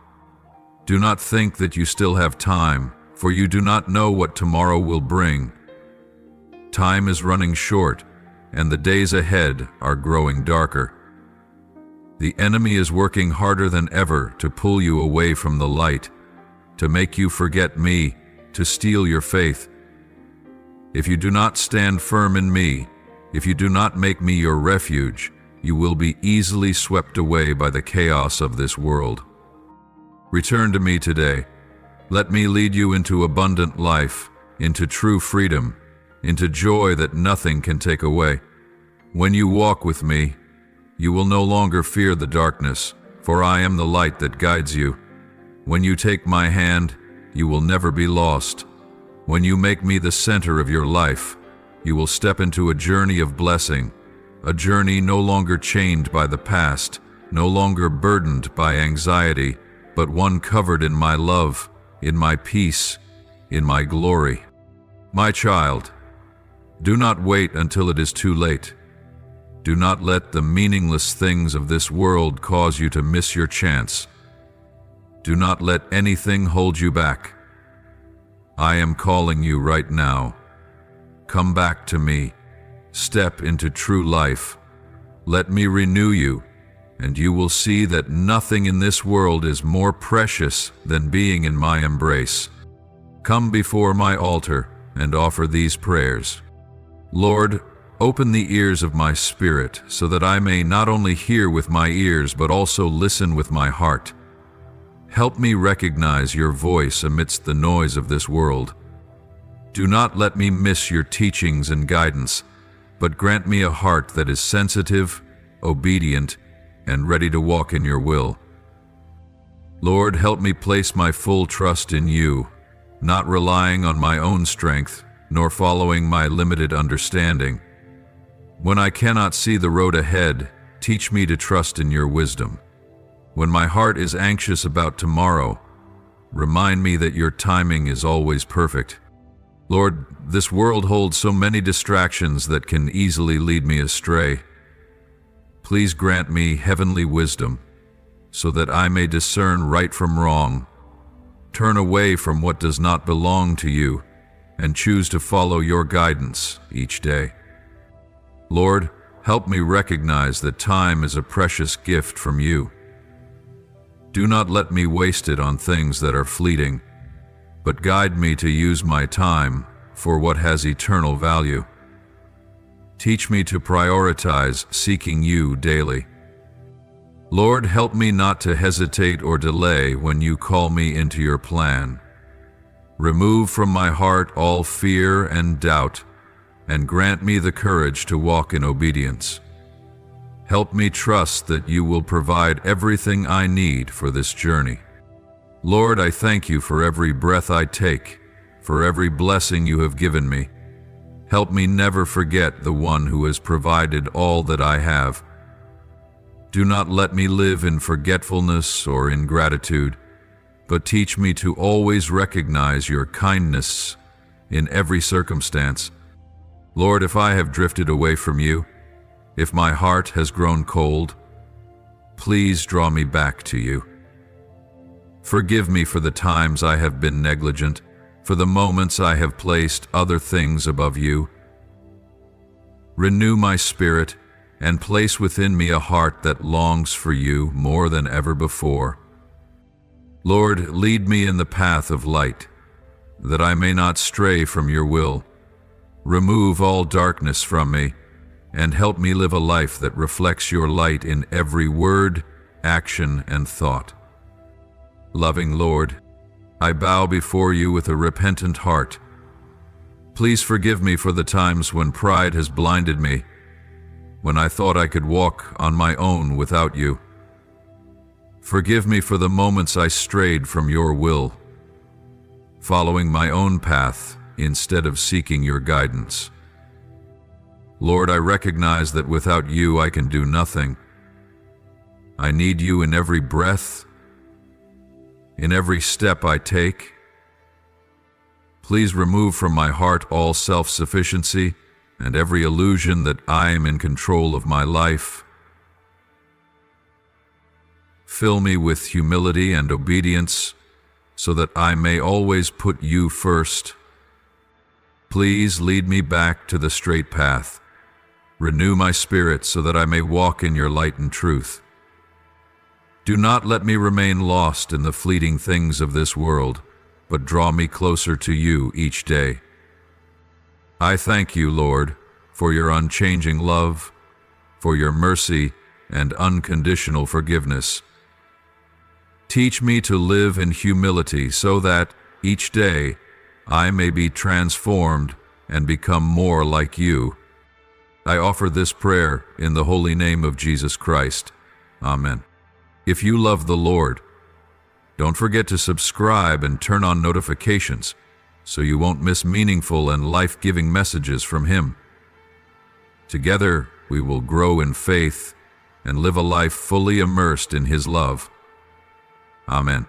Do not think that you still have time, for you do not know what tomorrow will bring. Time is running short, and the days ahead are growing darker. The enemy is working harder than ever to pull you away from the light, to make you forget me, to steal your faith. If you do not stand firm in me, if you do not make me your refuge, you will be easily swept away by the chaos of this world. Return to me today. Let me lead you into abundant life, into true freedom, into joy that nothing can take away. When you walk with me, you will no longer fear the darkness, for I am the light that guides you. When you take my hand, you will never be lost. When you make me the center of your life, you will step into a journey of blessing, a journey no longer chained by the past, no longer burdened by anxiety, but one covered in my love, in my peace, in my glory. My child, do not wait until it is too late. Do not let the meaningless things of this world cause you to miss your chance. Do not let anything hold you back. I am calling you right now. Come back to me. Step into true life. Let me renew you, and you will see that nothing in this world is more precious than being in my embrace. Come before my altar and offer these prayers. Lord, open the ears of my spirit so that I may not only hear with my ears but also listen with my heart. Help me recognize your voice amidst the noise of this world. Do not let me miss your teachings and guidance, but grant me a heart that is sensitive, obedient, and ready to walk in your will. Lord, help me place my full trust in you, not relying on my own strength, nor following my limited understanding. When I cannot see the road ahead, teach me to trust in your wisdom. When my heart is anxious about tomorrow, remind me that your timing is always perfect. Lord, this world holds so many distractions that can easily lead me astray. Please grant me heavenly wisdom, so that I may discern right from wrong, turn away from what does not belong to you, and choose to follow your guidance each day. Lord, help me recognize that time is a precious gift from you. Do not let me waste it on things that are fleeting, but guide me to use my time for what has eternal value. Teach me to prioritize seeking you daily. Lord, help me not to hesitate or delay when you call me into your plan. Remove from my heart all fear and doubt, and grant me the courage to walk in obedience. Help me trust that you will provide everything I need for this journey. Lord, I thank you for every breath I take, for every blessing you have given me. Help me never forget the one who has provided all that I have. Do not let me live in forgetfulness or ingratitude, but teach me to always recognize your kindness in every circumstance. Lord, if I have drifted away from you, if my heart has grown cold, please draw me back to you. Forgive me for the times I have been negligent, for the moments I have placed other things above you. Renew my spirit and place within me a heart that longs for you more than ever before. Lord, lead me in the path of light, that I may not stray from your will. Remove all darkness from me, and help me live a life that reflects your light in every word, action, and thought. Loving Lord, I bow before you with a repentant heart. Please forgive me for the times when pride has blinded me, when I thought I could walk on my own without you. Forgive me for the moments I strayed from your will, following my own path instead of seeking your guidance. Lord, I recognize that without you I can do nothing. I need you in every breath, in every step I take. Please remove from my heart all self-sufficiency and every illusion that I am in control of my life. Fill me with humility and obedience so that I may always put you first. Please lead me back to the straight path. Renew my spirit so that I may walk in your light and truth. Do not let me remain lost in the fleeting things of this world, but draw me closer to you each day. I thank you, Lord, for your unchanging love, for your mercy and unconditional forgiveness. Teach me to live in humility so that, each day, I may be transformed and become more like you. I offer this prayer in the holy name of Jesus Christ. Amen. If you love the Lord, don't forget to subscribe and turn on notifications so you won't miss meaningful and life-giving messages from Him. Together, we will grow in faith and live a life fully immersed in His love. Amen.